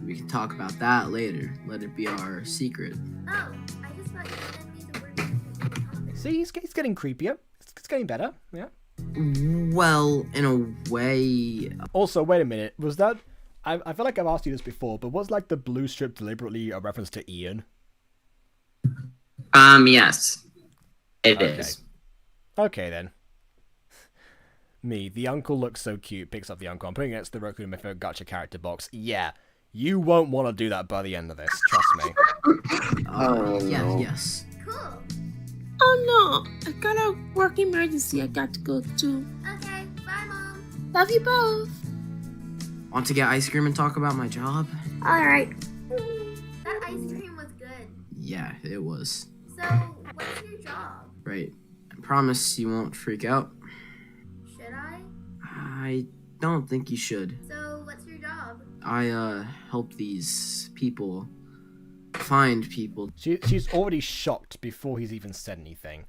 we can talk about that later. Let it be our secret. Oh, I just thought you wanted me to work with you. See, he's getting creepier. It's getting better. Yeah. Well, in a way, Also, wait a minute. Was that? I feel like I've asked you this before, but was like the blue strip deliberately a reference to Ian? Yes, it Okay. is. Okay then. Me, the uncle looks so cute. Picks up the uncle. I'm putting it against the Roku in my favorite gacha character box. Yeah, you won't want to do that by the end of this. Trust me. yes. Cool. Oh no, I got a work emergency I got to go to. Okay, bye, Mom. Love you both. Want to get ice cream and talk about my job? Alright. That ice cream was good. Yeah, it was. So, what's your job? Right. I promise you won't freak out. Should I? I don't think you should. So, what's your job? I help these people find people. She's already shocked before he's even said anything.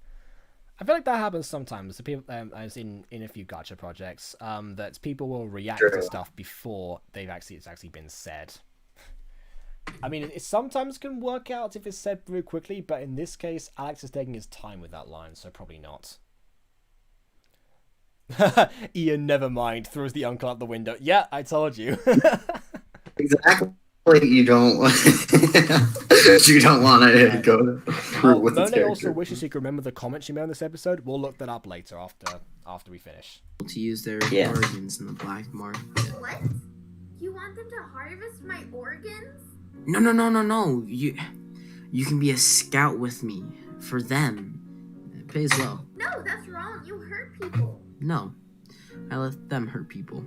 I feel like that happens sometimes. The people, as in a few gacha projects, that people will react to stuff before it's actually been said. I mean, it sometimes can work out if it's said very quickly, but in this case, Alex is taking his time with that line, so probably not. Ian, never mind, throws the uncle out the window. Yeah, I told you. Exactly. You don't want. You don't want to go through with this Monet also character. wishes he could remember the comment she made on this episode. We'll look that up later after we finish. To use their Yeah. organs in the black market. What? You want them to harvest my organs? No. You can be a scout with me for them. It pays well. No, that's wrong. You hurt people. No, I let them hurt people.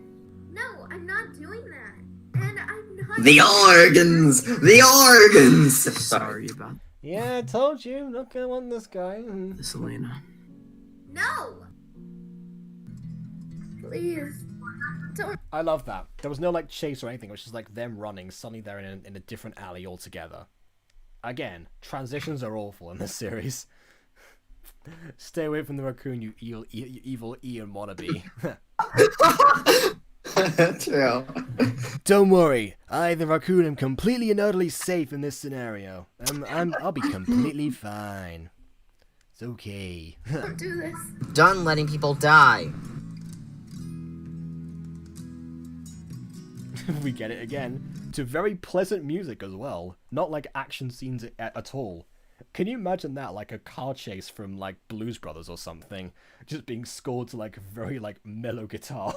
No, I'm not doing that. And I'm not. The organs. The organs. Sorry about Yeah, I told you, not gonna want this guy. this, Elena. No! Please. Don't. I love that. There was no like chase or anything. It was just like them running. Suddenly they're in a different alley altogether. Again, transitions are awful in this series. Stay away from the raccoon, you evil Ian wannabe. True. Don't worry, I, the raccoon, am completely and utterly safe in this scenario. I'll be completely fine. It's okay. Don't do this. Done letting people die. We get it again. To very pleasant music as well. Not like action scenes at all. Can you imagine that, like a car chase from like Blues Brothers or something, just being scored to like a very like mellow guitar?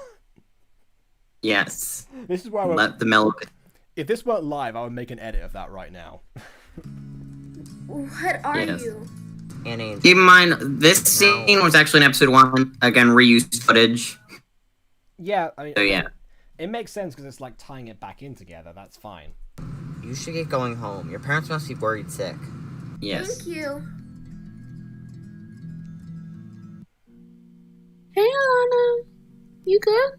Yes. This is why I would, Let the mellow. if this weren't live, I would make an edit of that right now. What are Yes. you? An angel. Keep in mind, this scene was actually in episode 1. Again, reused footage. Yeah, I mean, So yeah. it makes sense because it's like tying it back in together. That's fine. You should get going home. Your parents must be worried sick. Yes. Thank you. Hey, Alana. You good?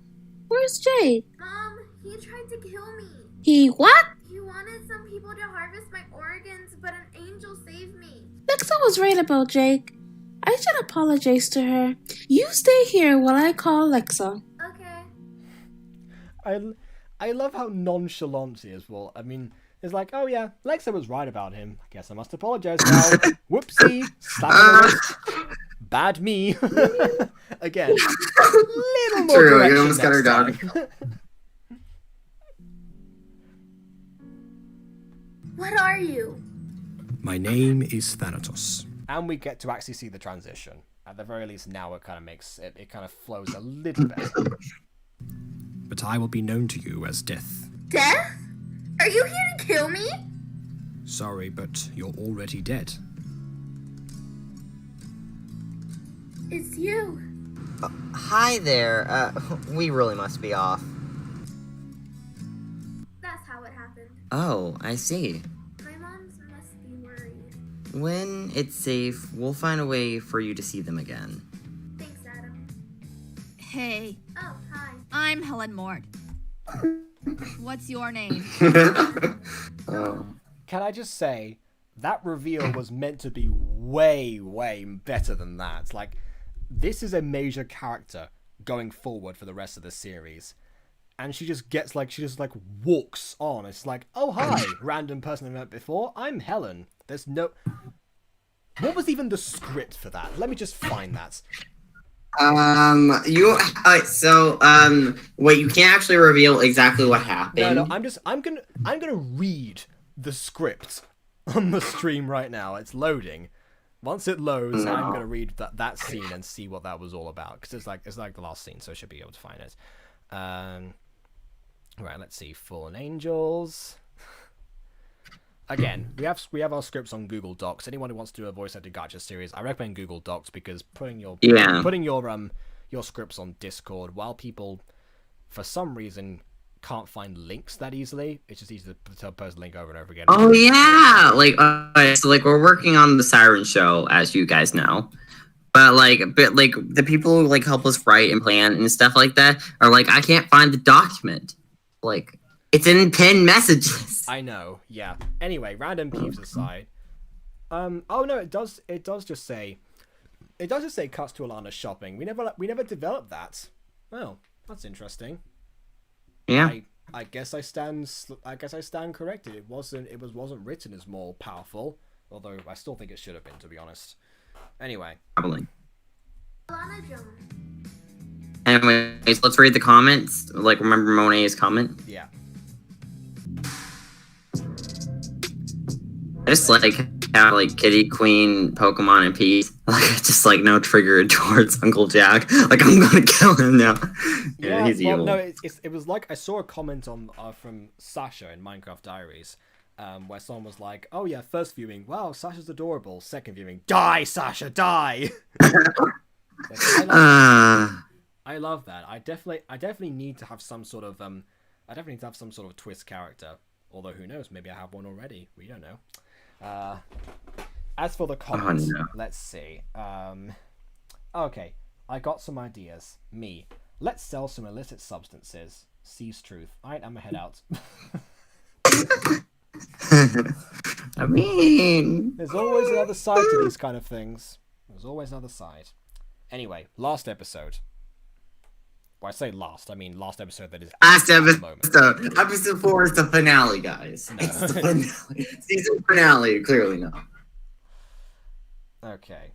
Where's Jake? Mom, he tried to kill me. He what? He wanted some people to harvest my organs, but an angel saved me. Lexa was right about Jake. I should apologize to her. You stay here while I call Lexa. Okay. I love how nonchalant she is. Well, I mean, it's like, oh yeah, Lexa was right about him. I guess I must apologize now. Whoopsie. Slap on the wrist. Bad me. Again. Little more True, correction you almost got her next dog. time. What are you? My name is Thanatos. And we get to actually see the transition. At the very least, now it kind of makes it kind of flows a little bit. But I will be known to you as Death. Death? Are you here to kill me? Sorry, but you're already dead. It's you. Hi there. We really must be off. That's how it happened. Oh, I see. My mom's must be worried. When it's safe, we'll find a way for you to see them again. Thanks, Adam. Hey, Oh, hi. I'm Helen Mort. What's your name? Oh. Can I just say, that reveal was meant to be way, way better than that. Like, this is a major character going forward for the rest of the series. And she just gets like, she just like walks on. It's like, oh hi, random person I met before. I'm Helen. There's no... What was even the script for that? Let me just find that. Wait, you can't actually reveal exactly what happened. No, I'm gonna read the script on the stream right now. It's loading. Once it loads, No. I'm gonna read that scene and see what that was all about. Because it's like the last scene, so I should be able to find it. Right, let's see. Fallen Angels. Again, we have our scripts on Google Docs. Anyone who wants to do a voice acted Gacha series, I recommend Google Docs because putting your scripts on Discord, while people for some reason can't find links that easily, it's just easy to post a link over and over again. Oh yeah, so we're working on the Siren Show, as you guys know. But the people who like help us write and plan and stuff like that are like, I can't find the document. Like, it's in pinned messages. I know, yeah. Anyway, random peeps aside. Oh no, it does just say cuts to Alana shopping. We never developed that. Oh, that's interesting. Yeah. I guess I stand corrected. It wasn't written as more powerful, although I still think it should have been, to be honest. Anyway. Probably. Alana Jones. Anyways, let's read the comments. Like, remember Monet's comment? Yeah. I just like how like Kitty, Queen, Pokemon, and Pete. Like, just like no trigger towards Uncle Jack. Like, I'm gonna kill him now. Yeah, he's evil. No, it was like I saw a comment on from Sasha in Minecraft Diaries, where someone was like, "Oh yeah, first viewing, wow, Sasha's adorable. Second viewing, die, Sasha, die." I love that. I definitely need to have some sort of twist character. Although who knows? Maybe I have one already. We don't know. As for the comments, no. let's see. Okay, I got some ideas. Me. Let's sell some illicit substances. Sees truth. Alright, I'm gonna head out. I mean, There's always another side to these kind of things. There's always another side. Anyway, last episode. Well, I say last. I mean last episode that is last at the moment. episode. Episode 4 is the finale, guys. No. It's the finale. Season finale, clearly no. Okay.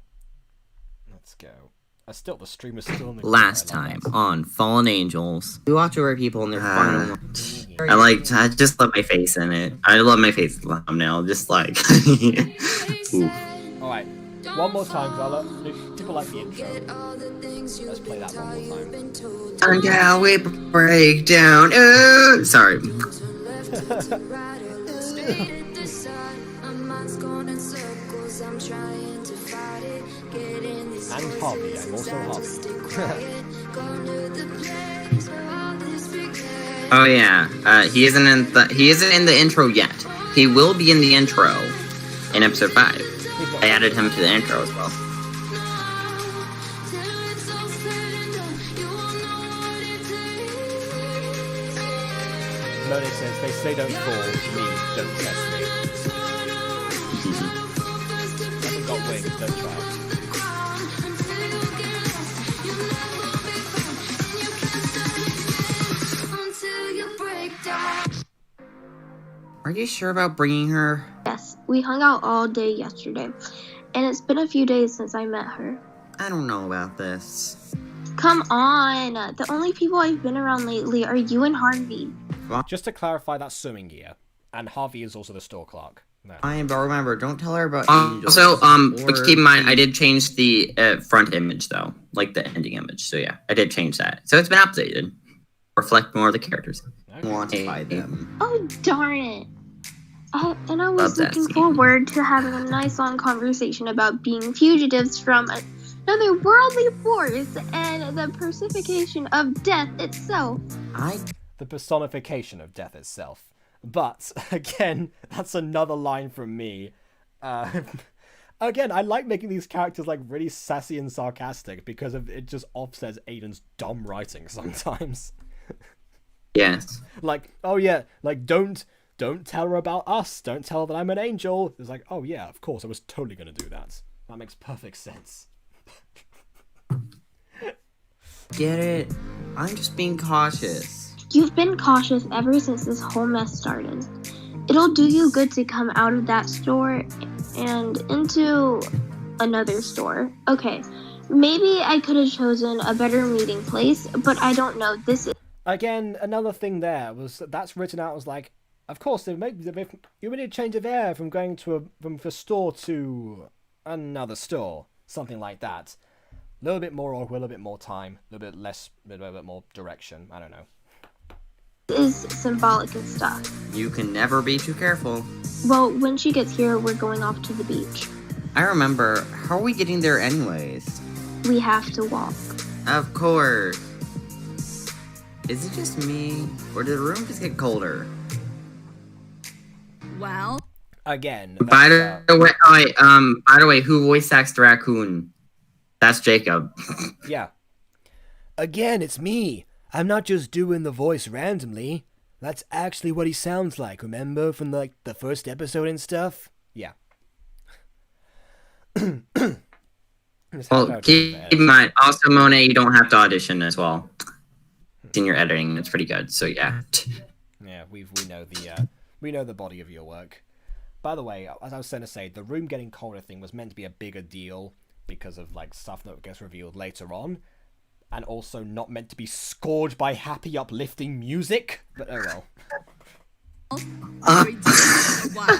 Let's go. The stream is still in the Last time on Fallen Angels. We watch over people in their final. I just love my face in it. I love my face in the thumbnail. Just like. Ooh. Alright. One more time, because people like the intro. Let's play that one more time. Until we break down. Sorry. And Harvey, I'm also Harvey. Oh yeah, he isn't in the intro yet. He will be in the intro in episode 5. I added him to the intro as well. Monet says, they say don't fall, me, don't test me. Haven't got wings, don't try. Are you sure about bringing her? Yes, we hung out all day yesterday, and it's been a few days since I met her. I don't know about this. Come on, the only people I've been around lately are you and Harvey. Just to clarify, that's swimming gear. And Harvey is also the store clerk. No. Fine, but remember, don't tell her about angels. Also, but keep in mind, I did change the front image, though. Like the ending image. So yeah, I did change that. So it's been updated. Reflect more of the characters. Okay. Quantify them. Oh, darn it. And I was Love that looking scene. forward to having a nice long conversation about being fugitives from another worldly force and the personification of death itself. The personification of death itself. But, again, that's another line from me. Again, I like making these characters, like, really sassy and sarcastic because it just offsets Aiden's dumb writing sometimes. Yes. Like, oh yeah, like, don't tell her about us. Don't tell her that I'm an angel. It's like, oh yeah, of course, I was totally going to do that. That makes perfect sense. Get it? I'm just being cautious. You've been cautious ever since this whole mess started. It'll do you good to come out of that store and into another store. Okay, maybe I could have chosen a better meeting place, but I don't know. This is... Again, another thing there was that's written out as like, of course, you need a change of air from going from a store to another store, something like that. A little bit more or a little bit more time, a little bit less, a little bit more direction. I don't know. is symbolic and stuff. You can never be too careful. Well, when she gets here, we're going off to the beach. I remember. How are we getting there anyways? We have to walk. Of course. Is it just me? Or did the room just get colder? Well, Again. By the way, who voice acts the raccoon? That's Jacob. Yeah. Again, it's me. I'm not just doing the voice randomly. That's actually what he sounds like, remember, from the first episode and stuff? Yeah. Well, keep in mind, also, Monet, you don't have to audition as well. It's in your editing, it's pretty good, so yeah. Yeah, we know the body of your work. By the way, as I was going to say, the room getting colder thing was meant to be a bigger deal because of stuff that gets revealed later on, and also not meant to be scored by happy, uplifting music. But oh well.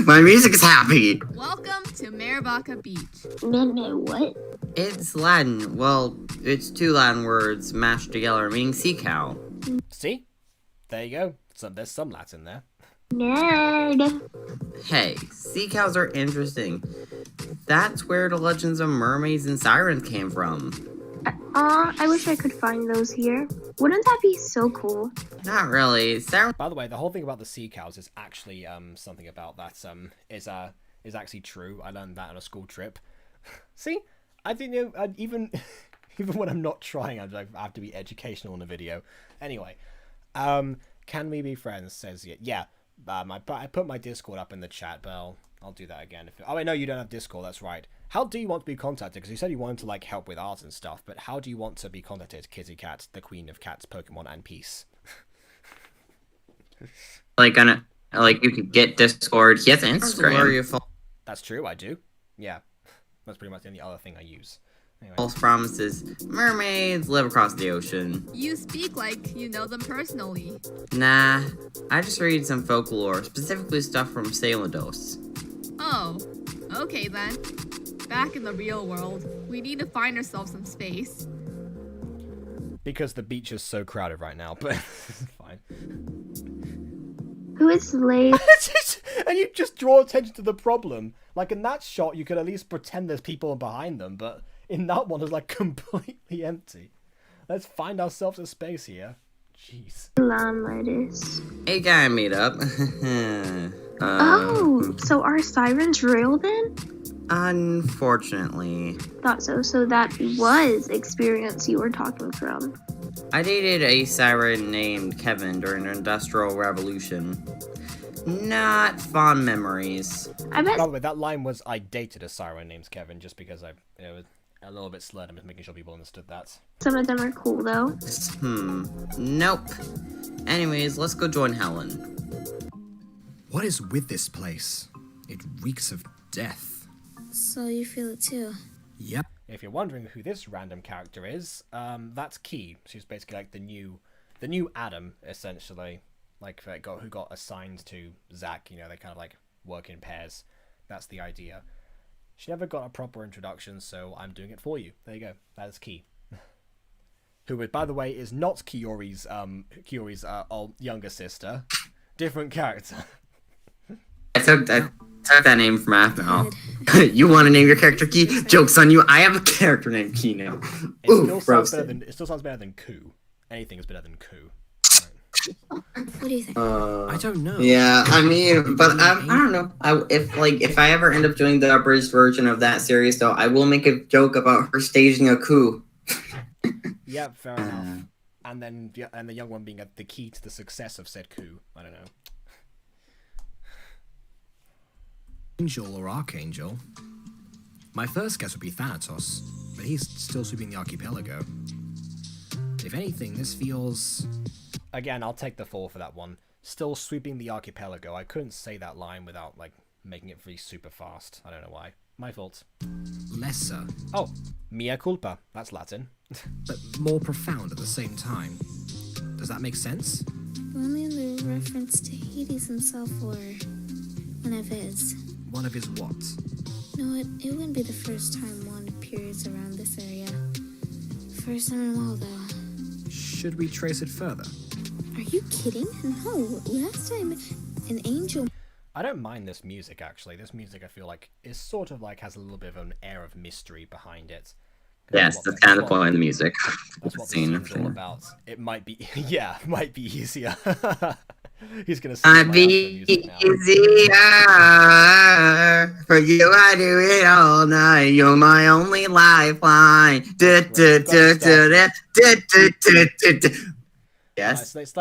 My music is happy. welcome to Maribaka Beach. Man, what? It's Latin. Well, it's two Latin words mashed together, meaning sea cow. See? There you go. There's some Latin there. Nerd. Hey, sea cows are interesting. That's where the legends of mermaids and sirens came from. I wish I could find those here. Wouldn't that be so cool? Not really. By the way, the whole thing about the sea cows is actually something about that is actually true. I learned that on a school trip. See, I didn't know even Even when I'm not trying, I have to be educational in the video. Anyway, can we be friends? Says yeah. I put my Discord up in the chat, but I'll do that again. Oh, I know you don't have Discord. That's right. How do you want to be contacted? Because you said you wanted to like help with art and stuff, but how do you want to be contacted, Kitty Cat, the Queen of Cats, Pokemon, and Peace? Like you could get Discord. He has Instagram. That's true. I do. Yeah, that's pretty much the only other thing I use. Anyway. False promises. Mermaids live across the ocean. You speak like you know them personally. Nah, I just read some folklore, specifically stuff from Salados. Oh, okay then. Back in the real world, we need to find ourselves some space. Because the beach is so crowded right now, but it's fine. Who is late? And you just draw attention to the problem. Like in that shot, you could at least pretend there's people behind them, but in that one, it's like completely empty. Let's find ourselves a space here. Jeez. Lettuce. A guy meetup. Oh, so are sirens real then? Unfortunately. Thought so. So that was experience you were talking from. I dated a siren named Kevin during the Industrial Revolution. Not fond memories. I bet. By the way, that line was I dated a siren named Kevin just because it was a little bit slurred. I'm just making sure people understood that. Some of them are cool though. Nope. Anyways, let's go join Helen. What is with this place? It reeks of death. So you feel it too? Yep. If you're wondering who this random character is, that's Key. She's basically like the new Adam, essentially. Like who got assigned to Zach. You know, they kind of like work in pairs. That's the idea. She never got a proper introduction, so I'm doing it for you. There you go. That is Key. Who, by the way, is not Kiori's younger sister. Different character. I took that name from after. You want to name your character Key? Joke's on you. I have a character named Key now. It still sounds better than Koo. Anything is better than Koo. What do you think? I don't know. Yeah, I mean, but I don't know. If I ever end up doing the abridged version of that series, though, I will make a joke about her staging a coup. Yeah, fair enough. And then the young one being the key to the success of said coup. I don't know. Angel or Archangel? My first guess would be Thanatos, but he's still sweeping the archipelago. If anything, this feels... Again, I'll take the fall for that one. Still sweeping the archipelago. I couldn't say that line without, like, making it really super fast. I don't know why. My fault. Lesser. Oh, mea culpa. That's Latin. But more profound at the same time. Does that make sense? Only in the reference to Hades himself or one of his. One of his what? No, it wouldn't be the first time one appears around this area. First time in a while, though. Should we trace it further? Are you kidding? No, last time an angel... I don't mind this music, actually. This music, I feel like, is sort of like has a little bit of an air of mystery behind it. Yes, that's kind of the point of the music. That's what this scene's all about. It might be, yeah, might be easier. He's gonna sing I'd be easier for you. I do it all night. You're my only lifeline. Yes. It's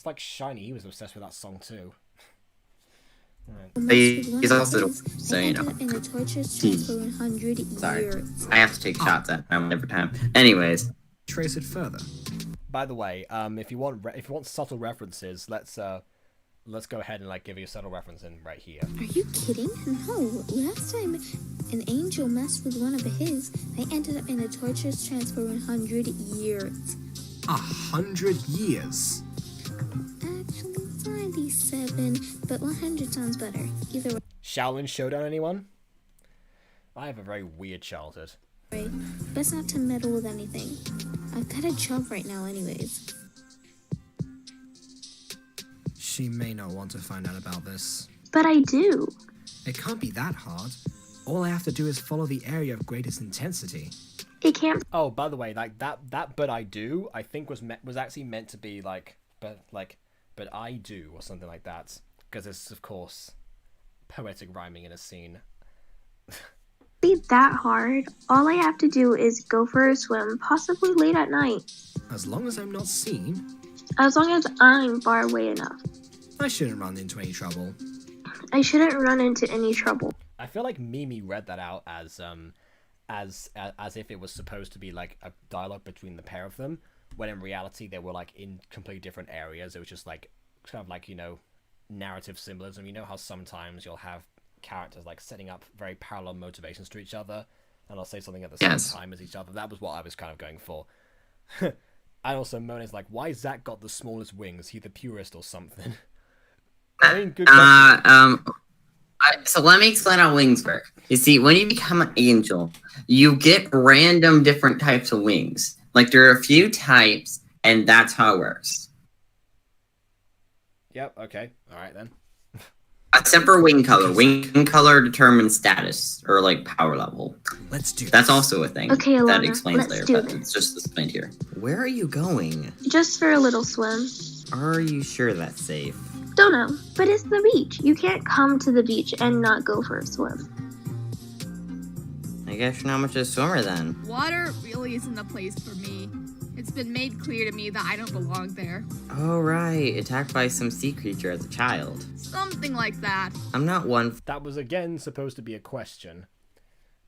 like Shiny. He was obsessed with that song too. Right. He's also so you know. Sorry, I have to take shots at him every time. Anyways, trace it further. By the way, if you want subtle references, let's go ahead and like give you a subtle reference in right here. Are you kidding? No. Last time an angel messed with one of his, they ended up in a torturous trance for 100 years. 100 years? Actually, it's 97, but 100 sounds better. Either way. Shaolin Showdown, anyone? I have a very weird childhood. Right. Best not to meddle with anything. I've got a job right now anyways. She may not want to find out about this. But I do. It can't be that hard. All I have to do is follow the area of greatest intensity. It can't. Oh, by the way, like that but I do, I think was actually meant to be like but I do or something like that, because it's of course poetic rhyming in a scene. Be that hard. All I have to do is go for a swim, possibly late at night. As long as I'm not seen, As long as I'm far away enough. I shouldn't run into any trouble. I shouldn't run into any trouble. I feel like Mimi read that out as if it was supposed to be like a dialogue between the pair of them, when in reality they were like in completely different areas. It was just like kind of like, you know, narrative symbolism. You know how sometimes you'll have characters like setting up very parallel motivations to each other, and I'll say something at the same time as each other. That was what I was kind of going for. And also Mona's like, why Zach got the smallest wings? He the purest or something? I mean, good question. So let me explain how wings work. You see, when you become an angel, you get random different types of wings. Like there are a few types, and that's how it works. Yep. Okay. All right then. Except for wing color. Wing color determines status or like power level. Let's do That's this. also a thing. Okay, that Alana, explains let's later, do but this. it's just explained here. Where are you going? Just for a little swim. Are you sure that's safe? Don't know, but it's the beach. You can't come to the beach and not go for a swim. I guess you're not much of a swimmer then. Water really isn't the place for me. It's been made clear to me that I don't belong there. Oh right, attacked by some sea creature as a child. Something like that. I'm not one. That was again supposed to be a question.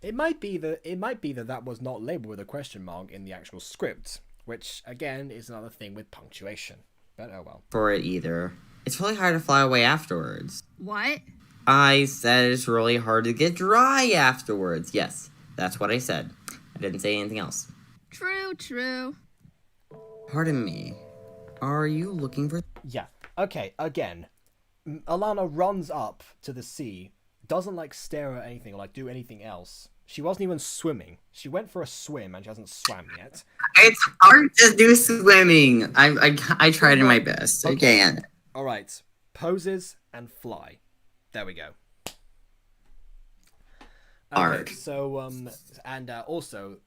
It might be that was not labeled with a question mark in the actual script, which again is another thing with punctuation. But oh well. For it either. It's really hard to fly away afterwards. What? I said it's really hard to get dry afterwards. Yes, that's what I said. I didn't say anything else. True. Pardon me. Are you looking for... Yeah. Okay. Again, Alana runs up to the sea, doesn't like stare at anything or like do anything else. She wasn't even swimming. She went for a swim and she hasn't swam yet. It's hard to do swimming. I tried my best. I can't. All right. Poses and fly. There we go. Arg. So also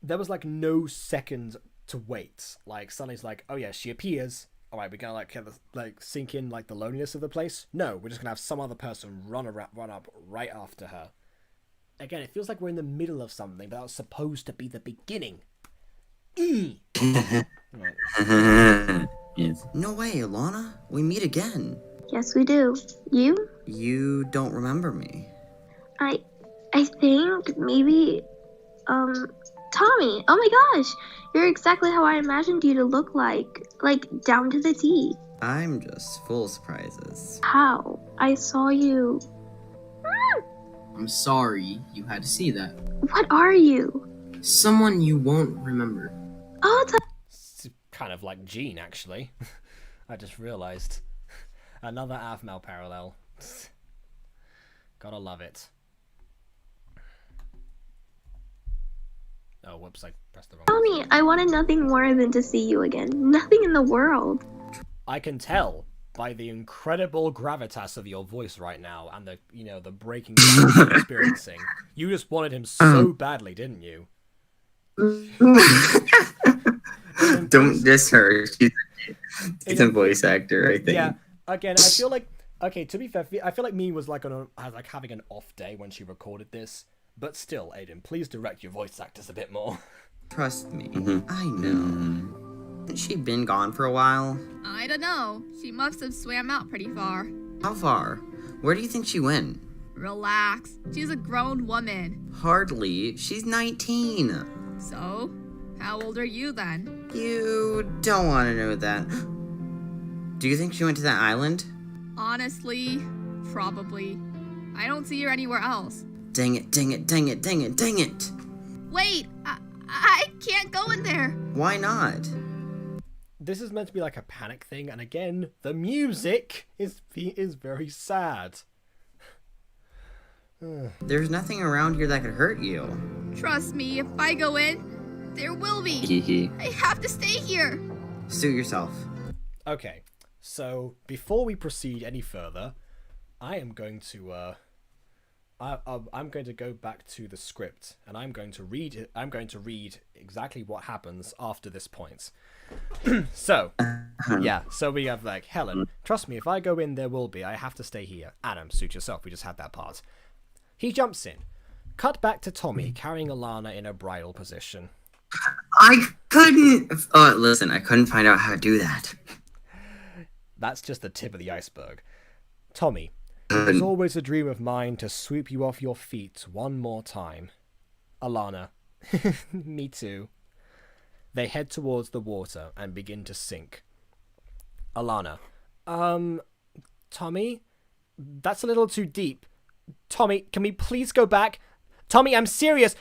there was like no second to wait. Like Sunny's like, oh yeah, she appears. All right, we're gonna like sink in like the loneliness of the place. No, we're just gonna have some other person run up right after her. Again, it feels like we're in the middle of something, but that was supposed to be the beginning. Right. Yes. No way, Alana. We meet again. Yes, we do. You? You don't remember me. I think maybe, Tommy. Oh my gosh, you're exactly how I imagined you to look like down to the T. I'm just full of surprises. How? I saw you. I'm sorry you had to see that. What are you? Someone you won't remember. Oh, It's kind of like Jean, actually. I just realized. Another Avmal parallel. Gotta love it. Oh, whoops, I pressed the wrong Tommy, button. I wanted nothing more than to see you again. Nothing in the world. I can tell by the incredible gravitas of your voice right now and the breaking down you're experiencing. You just wanted him so badly, didn't you? Don't diss her. She's a voice actor, I think. Yeah. Again, I feel like to be fair, I feel like me was like having an off day when she recorded this. But still, Aiden, please direct your voice actors a bit more. Trust me. I know. Hasn't she been gone for a while? I don't know. She must have swam out pretty far. How far? Where do you think she went? Relax. She's a grown woman. Hardly. She's 19. So, how old are you then? You don't want to know that. Do you think she went to that island? Honestly, probably. I don't see her anywhere else. Dang it, dang it, dang it, dang it, dang it! Wait, I can't go in there. Why not? This is meant to be like a panic thing, and again, the music is very sad. There's nothing around here that could hurt you. Trust me, if I go in, there will be. I have to stay here. Suit yourself. Okay, so before we proceed any further, I am going to I'm going to go back to the script, and I'm going to read exactly what happens after this point. So, yeah, so we have like, Helen, trust me, if I go in, there will be. I have to stay here. Adam, suit yourself. We just had that part. He jumps in. Cut back to Tommy carrying Alana in a bridal position. I couldn't. Listen, I couldn't find out how to do that. That's just the tip of the iceberg. Tommy, it was always a dream of mine to sweep you off your feet one more time. Alana, me too. They head towards the water and begin to sink. Alana, Tommy? That's a little too deep. Tommy, can we please go back? Tommy, I'm serious!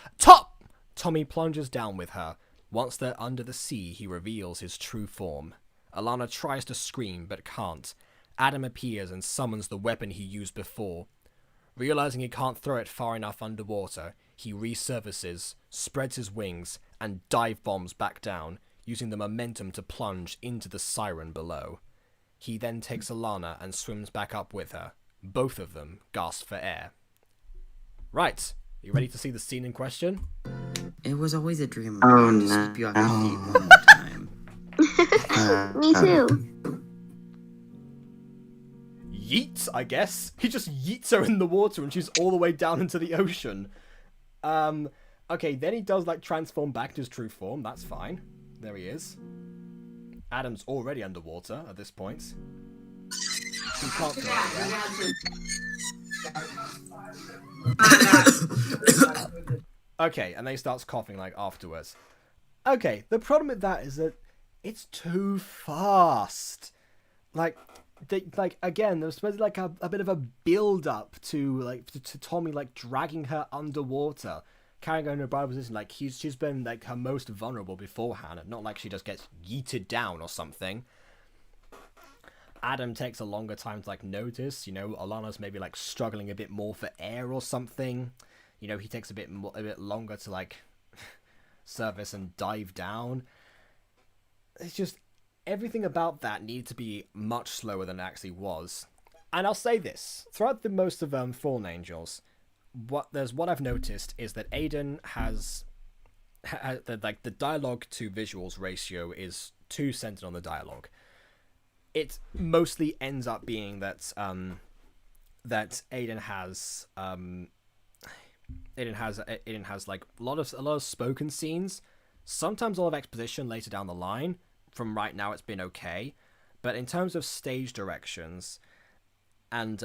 Tommy plunges down with her. Once they're under the sea, he reveals his true form. Alana tries to scream, but can't. Adam appears and summons the weapon he used before. Realizing he can't throw it far enough underwater, he resurfaces, spreads his wings, and dive bombs back down, using the momentum to plunge into the siren below. He then takes Alana and swims back up with her. Both of them gasp for air. Right, you ready to see the scene in question? It was always a dream of Oh, mine to no. sweep you off your feet one more time. Me too. Yeets, I guess. He just yeets her in the water and she's all the way down into the ocean. Okay, then he does, like, transform back to his true form. That's fine. There he is. Adam's already underwater at this point. He can't go anywhere. Okay, and then he starts coughing, like, afterwards. Okay, the problem with that is that it's too fast. Like, again, there's supposed to be, like, a bit of a build-up to Tommy, like, dragging her underwater, carrying her in a bridal position. Like, she's been, like, her most vulnerable beforehand, and not like she just gets yeeted down or something. Adam takes a longer time to, like, notice, you know, Alana's maybe, like, struggling a bit more for air or something. You know, he takes a bit longer to, like, surface and dive down. It's just, everything about that needed to be much slower than it actually was. And I'll say this, throughout the most of Fallen Angels, what I've noticed is that Aiden has the dialogue to visuals ratio is 2 centered on the dialogue. It mostly ends up being that that Aiden has like a lot of spoken scenes, sometimes a lot of exposition later down the line. From right now, it's been okay, but in terms of stage directions and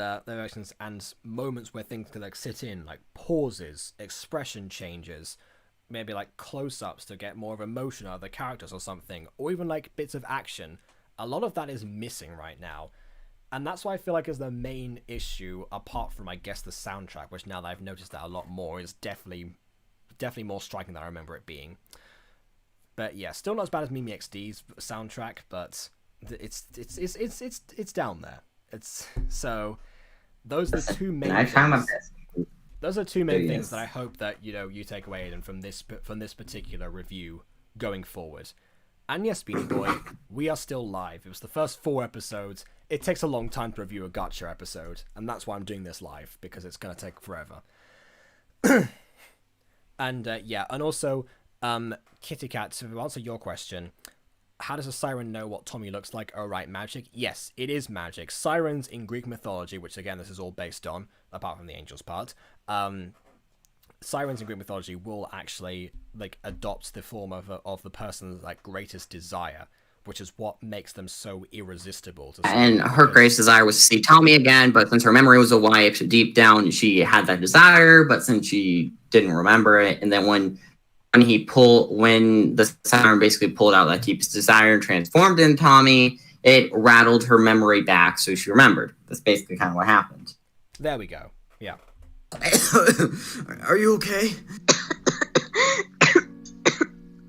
moments where things can, like, sit in, like pauses, expression changes, maybe like close-ups to get more of emotion out of the characters or something, or even like bits of action, a lot of that is missing right now. And that's why I feel like is the main issue, apart from, I guess, the soundtrack, which now that I've noticed that a lot more, is definitely more striking than I remember it being. But yeah, still not as bad as Mimi XD's soundtrack, but it's down there. It's so those are the two main. I found my best. Those are two main things that I hope that you take away, Aiden, from this particular review going forward. And yes, Beanie Boy, we are still live. It was the first 4 episodes. It takes a long time to review a Gacha episode, and that's why I'm doing this live, because it's gonna take forever. And and also. Kitty Cat, to answer your question, how does a siren know what Tommy looks like? Oh, right, magic? Yes, it is magic. Sirens in Greek mythology, which again, this is all based on, apart from the angels part, sirens in Greek mythology will actually, like, adopt the form of the person's, like, greatest desire, which is what makes them so irresistible. And her greatest desire was to see Tommy again, but since her memory was a wipe, deep down she had that desire, but since she didn't remember it, and then when the siren basically pulled out that deepest desire and transformed into Tommy, it rattled her memory back, so she remembered. That's basically kind of what happened. There we go. Yeah. Are you okay?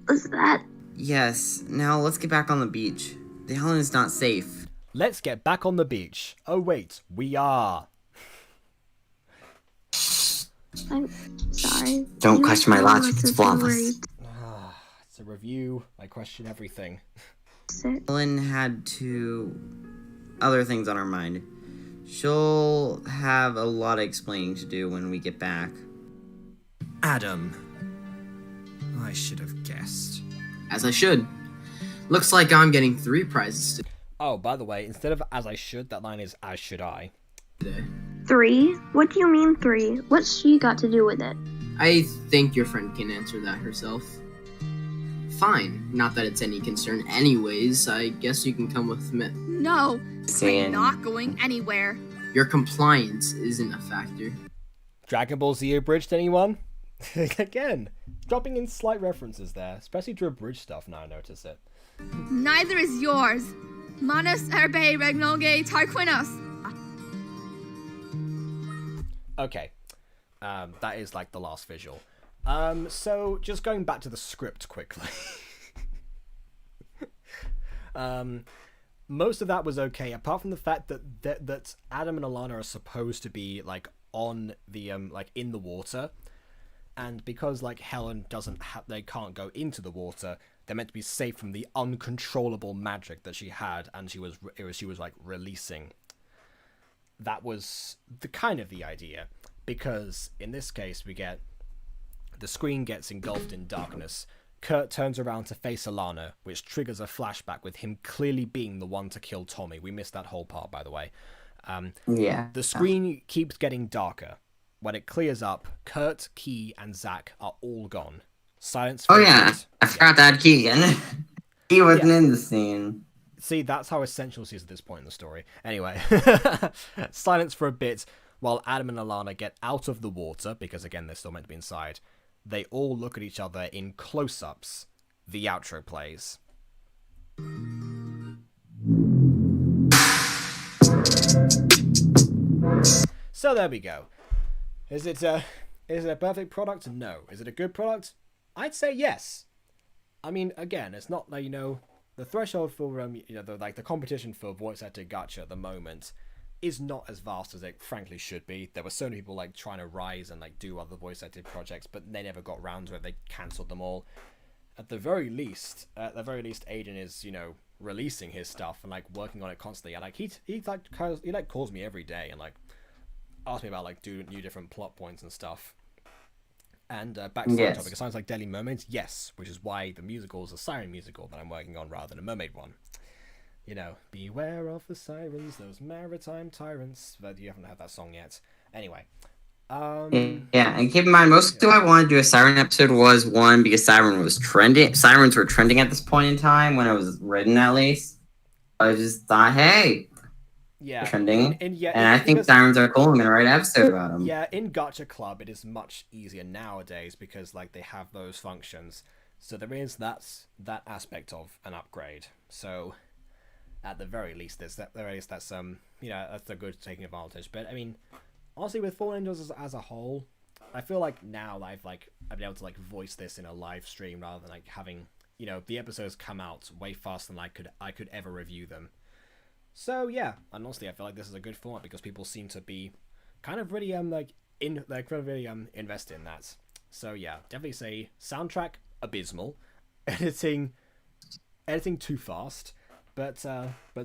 What's that? Yes, now let's get back on the beach. The island is not safe. Let's get back on the beach. Oh wait, we are. I'm sorry. Don't question my logic, it's flawless. It's a review. I question everything. Ellen had 2 other things on her mind. She'll have a lot of explaining to do when we get back. Adam. I should have guessed. As I should. Looks like I'm getting 3 prizes Oh, by the way, instead of as I should, that line is as should I. today. 3? What do you mean 3? What's she got to do with it? I think your friend can answer that herself. Fine. Not that it's any concern anyways. I guess you can come with me. No, Saying- I'm not going anywhere. Your compliance isn't a factor. Dragon Ball Z abridged, anyone? Again, dropping in slight references there, especially to abridged stuff now I notice it. Neither is yours. Manus erbe regnoge tarquinos. Okay, that is like the last visual. So just going back to the script quickly. Most of that was okay, apart from the fact that Adam and Alana are supposed to be like on the like in the water, and because like Helen they can't go into the water, they're meant to be safe from the uncontrollable magic that she had, and she was like releasing. That was the idea, because in this case we get the screen gets engulfed in darkness. Kurt turns around to face Alana, which triggers a flashback with him clearly being the one to kill Tommy. We missed that whole part, by the way. Yeah. The screen keeps getting darker. When it clears up, Kurt, Key, and Zach are all gone. Silence. Oh yeah, I forgot that Key again. He wasn't in the scene. See, that's how essential she is at this point in the story. Anyway, silence for a bit while Adam and Alana get out of the water, because again, they're still meant to be inside. They all look at each other in close-ups. The outro plays. So there we go. Is it a perfect product? No. Is it a good product? I'd say yes. I mean, again, it's not like, the threshold for the competition for voice acting gacha at the moment is not as vast as it frankly should be. There were so many people like trying to rise and like do other voice acting projects, but they never got round to it. They cancelled them all. At the very least, Aiden is releasing his stuff and like working on it constantly. And like he calls me every day and like asks me about like new different plot points and stuff. And back to the topic, it sounds like Deadly Mermaids, yes, which is why the musical is a siren musical that I'm working on rather than a mermaid one. Beware of the sirens, those maritime tyrants. But you haven't heard that song yet. Anyway. Yeah, and keep in mind, most of what I wanted to do a siren episode was one because sirens were trending at this point in time when it was written, at least. I just thought, hey, trending, and I think sirens are cool. I'm gonna write an episode about them. Yeah, in Gacha Club, it is much easier nowadays because like they have those functions, so there is that aspect of an upgrade. So at the very least, that's that's a good taking advantage. But I mean, honestly, with Fallen Angels as a whole, I feel like now I've been able to like voice this in a live stream rather than like having the episodes come out way faster than I could ever review them. So yeah, and honestly, I feel like this is a good format because people seem to be kind of really invested in that. So yeah, definitely say soundtrack abysmal, editing too fast, but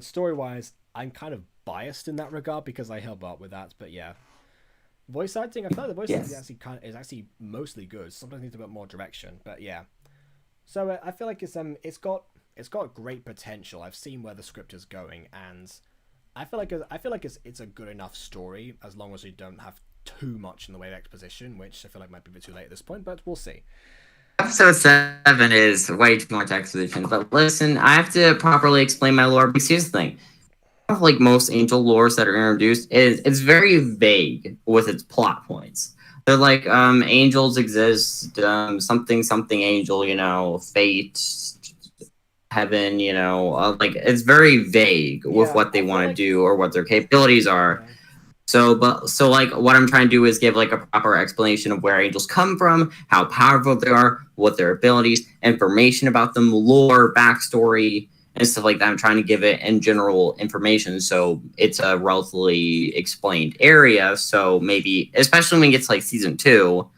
story wise, I'm kind of biased in that regard because I help out with that. But yeah, voice acting, I feel like the voice acting is actually mostly good. Sometimes needs a bit more direction, but yeah. So I feel like it's got great potential. I've seen where the script is going, and I feel like it's a good enough story as long as we don't have too much in the way of exposition, which I feel like might be a bit too late at this point, but we'll see. Episode 7 is way too much exposition, but listen, I have to properly explain my lore because here's the thing. Like most angel lores that are introduced, it's very vague with its plot points. They're like angels exist, something angel, fate, heaven, like it's very vague with what they want to do or what their capabilities are. So like what I'm trying to do is give like a proper explanation of where angels come from, how powerful they are, what their abilities, information about them, lore, backstory, and stuff like that. I'm trying to give it in general information, so it's a relatively explained area. So maybe, especially when it gets like season 2,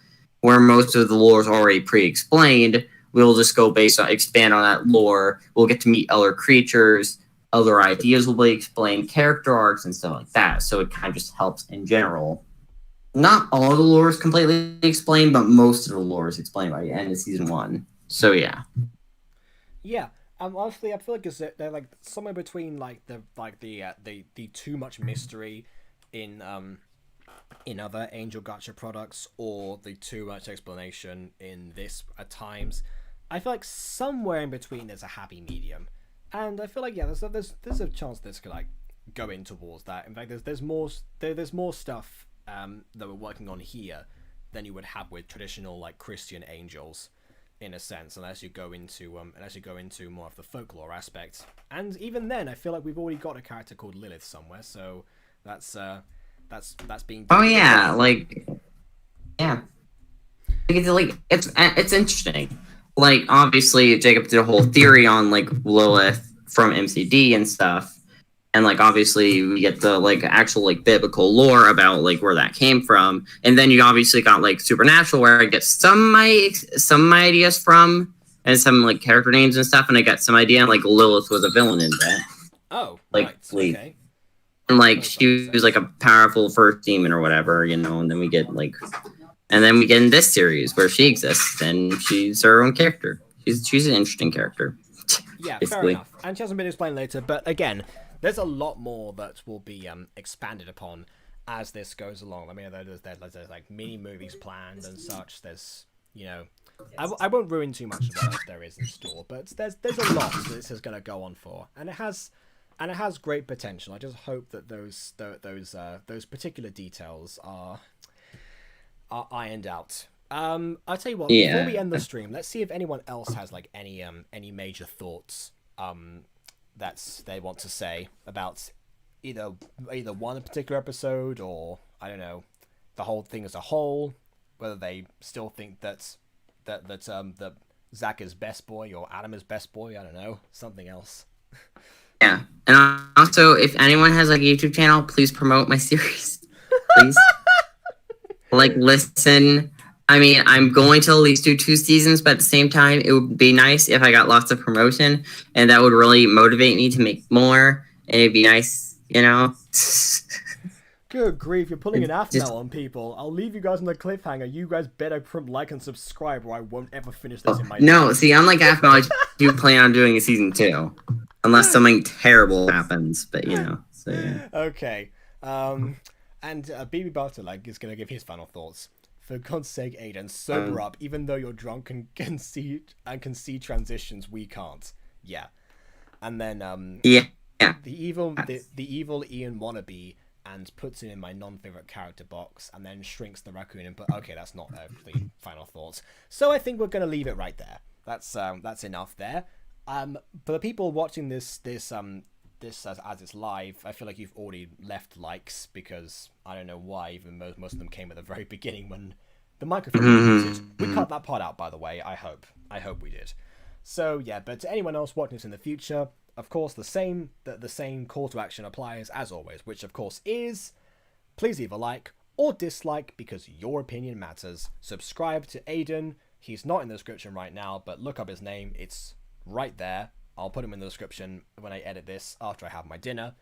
where most of the lore is already pre-explained, we'll just go expand on that lore. We'll get to meet other creatures, other ideas will be explained, character arcs and stuff like that. So it kind of just helps in general. Not all the lore is completely explained, but most of the lore is explained by the end of season 1. So yeah. Yeah. Honestly, I feel like they're like somewhere between like the too much mystery in in other Angel Gacha products, or the too much explanation in this at times. I feel like somewhere in between there's a happy medium, and I feel like there's a chance this could like go in towards that. In fact, there's more stuff that we're working on here than you would have with traditional like Christian angels, in a sense, unless you go into more of the folklore aspect. And even then, I feel like we've already got a character called Lilith somewhere, so that's being. Oh yeah, like yeah, it's interesting. Like obviously Jacob did a whole theory on like Lilith from MCD and stuff, and like obviously we get the like actual like biblical lore about like where that came from, and then you obviously got like Supernatural where I get some ideas from, and some like character names and stuff, and I got some idea like Lilith was a villain in that. Oh, like right. Okay. and like she was like a powerful first demon or whatever, you know, and then we get in this series where she exists and she's her own character. She's an interesting character. Yeah, basically. fair enough. And she hasn't been explained later, but again, there's a lot more that will be expanded upon as this goes along. I mean, there's like mini movies planned and such. There's, you know, I won't ruin too much of what there is in store, but there's a lot that this is going to go on for, and it has great potential. I just hope that those particular details are ironed out. I'll tell you what. Yeah. Before we end the stream, let's see if anyone else has like any major thoughts that they want to say about either one particular episode, or I don't know, the whole thing as a whole. Whether they still think that Zach is best boy or Adam is best boy. I don't know, something else. Yeah, and also if anyone has like a YouTube channel, please promote my series, please. Like, listen. I mean, I'm going to at least do 2 seasons, but at the same time, it would be nice if I got lots of promotion, and that would really motivate me to make more, and it'd be nice, you know? Good grief, you're pulling an Aphmel on people. I'll leave you guys on the cliffhanger. You guys better like and subscribe, or I won't ever finish this in my No, life. see, unlike Aphmel, I do plan on doing a season 2, unless something terrible happens, but, you know, so yeah. Okay, and BB Bartolag is going to give his final thoughts. For God's sake, Aiden, sober up. Even though you're drunk and can see transitions, we can't. Yeah, and then yeah. the evil Ian wannabe and puts it in my non-favorite character box, and then shrinks the raccoon and okay, that's not the final thoughts. So I think we're gonna leave it right there. That's enough there. For the people watching this as it's live, I feel like you've already left likes, because I don't know why. Even most of them came at the very beginning when the microphone was muted. We cut that part out, by the way. I hope we did. So yeah, but to anyone else watching this in the future, of course, the same call to action applies as always, which of course is please leave a like or dislike, because your opinion matters. Subscribe to Aiden. He's not in the description right now, but look up his name. It's right there. I'll put him in the description when I edit this after I have my dinner.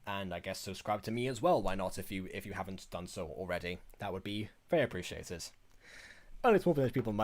And I guess subscribe to me as well. Why not, if you haven't done so already? That would be very appreciated. Only small for those people in my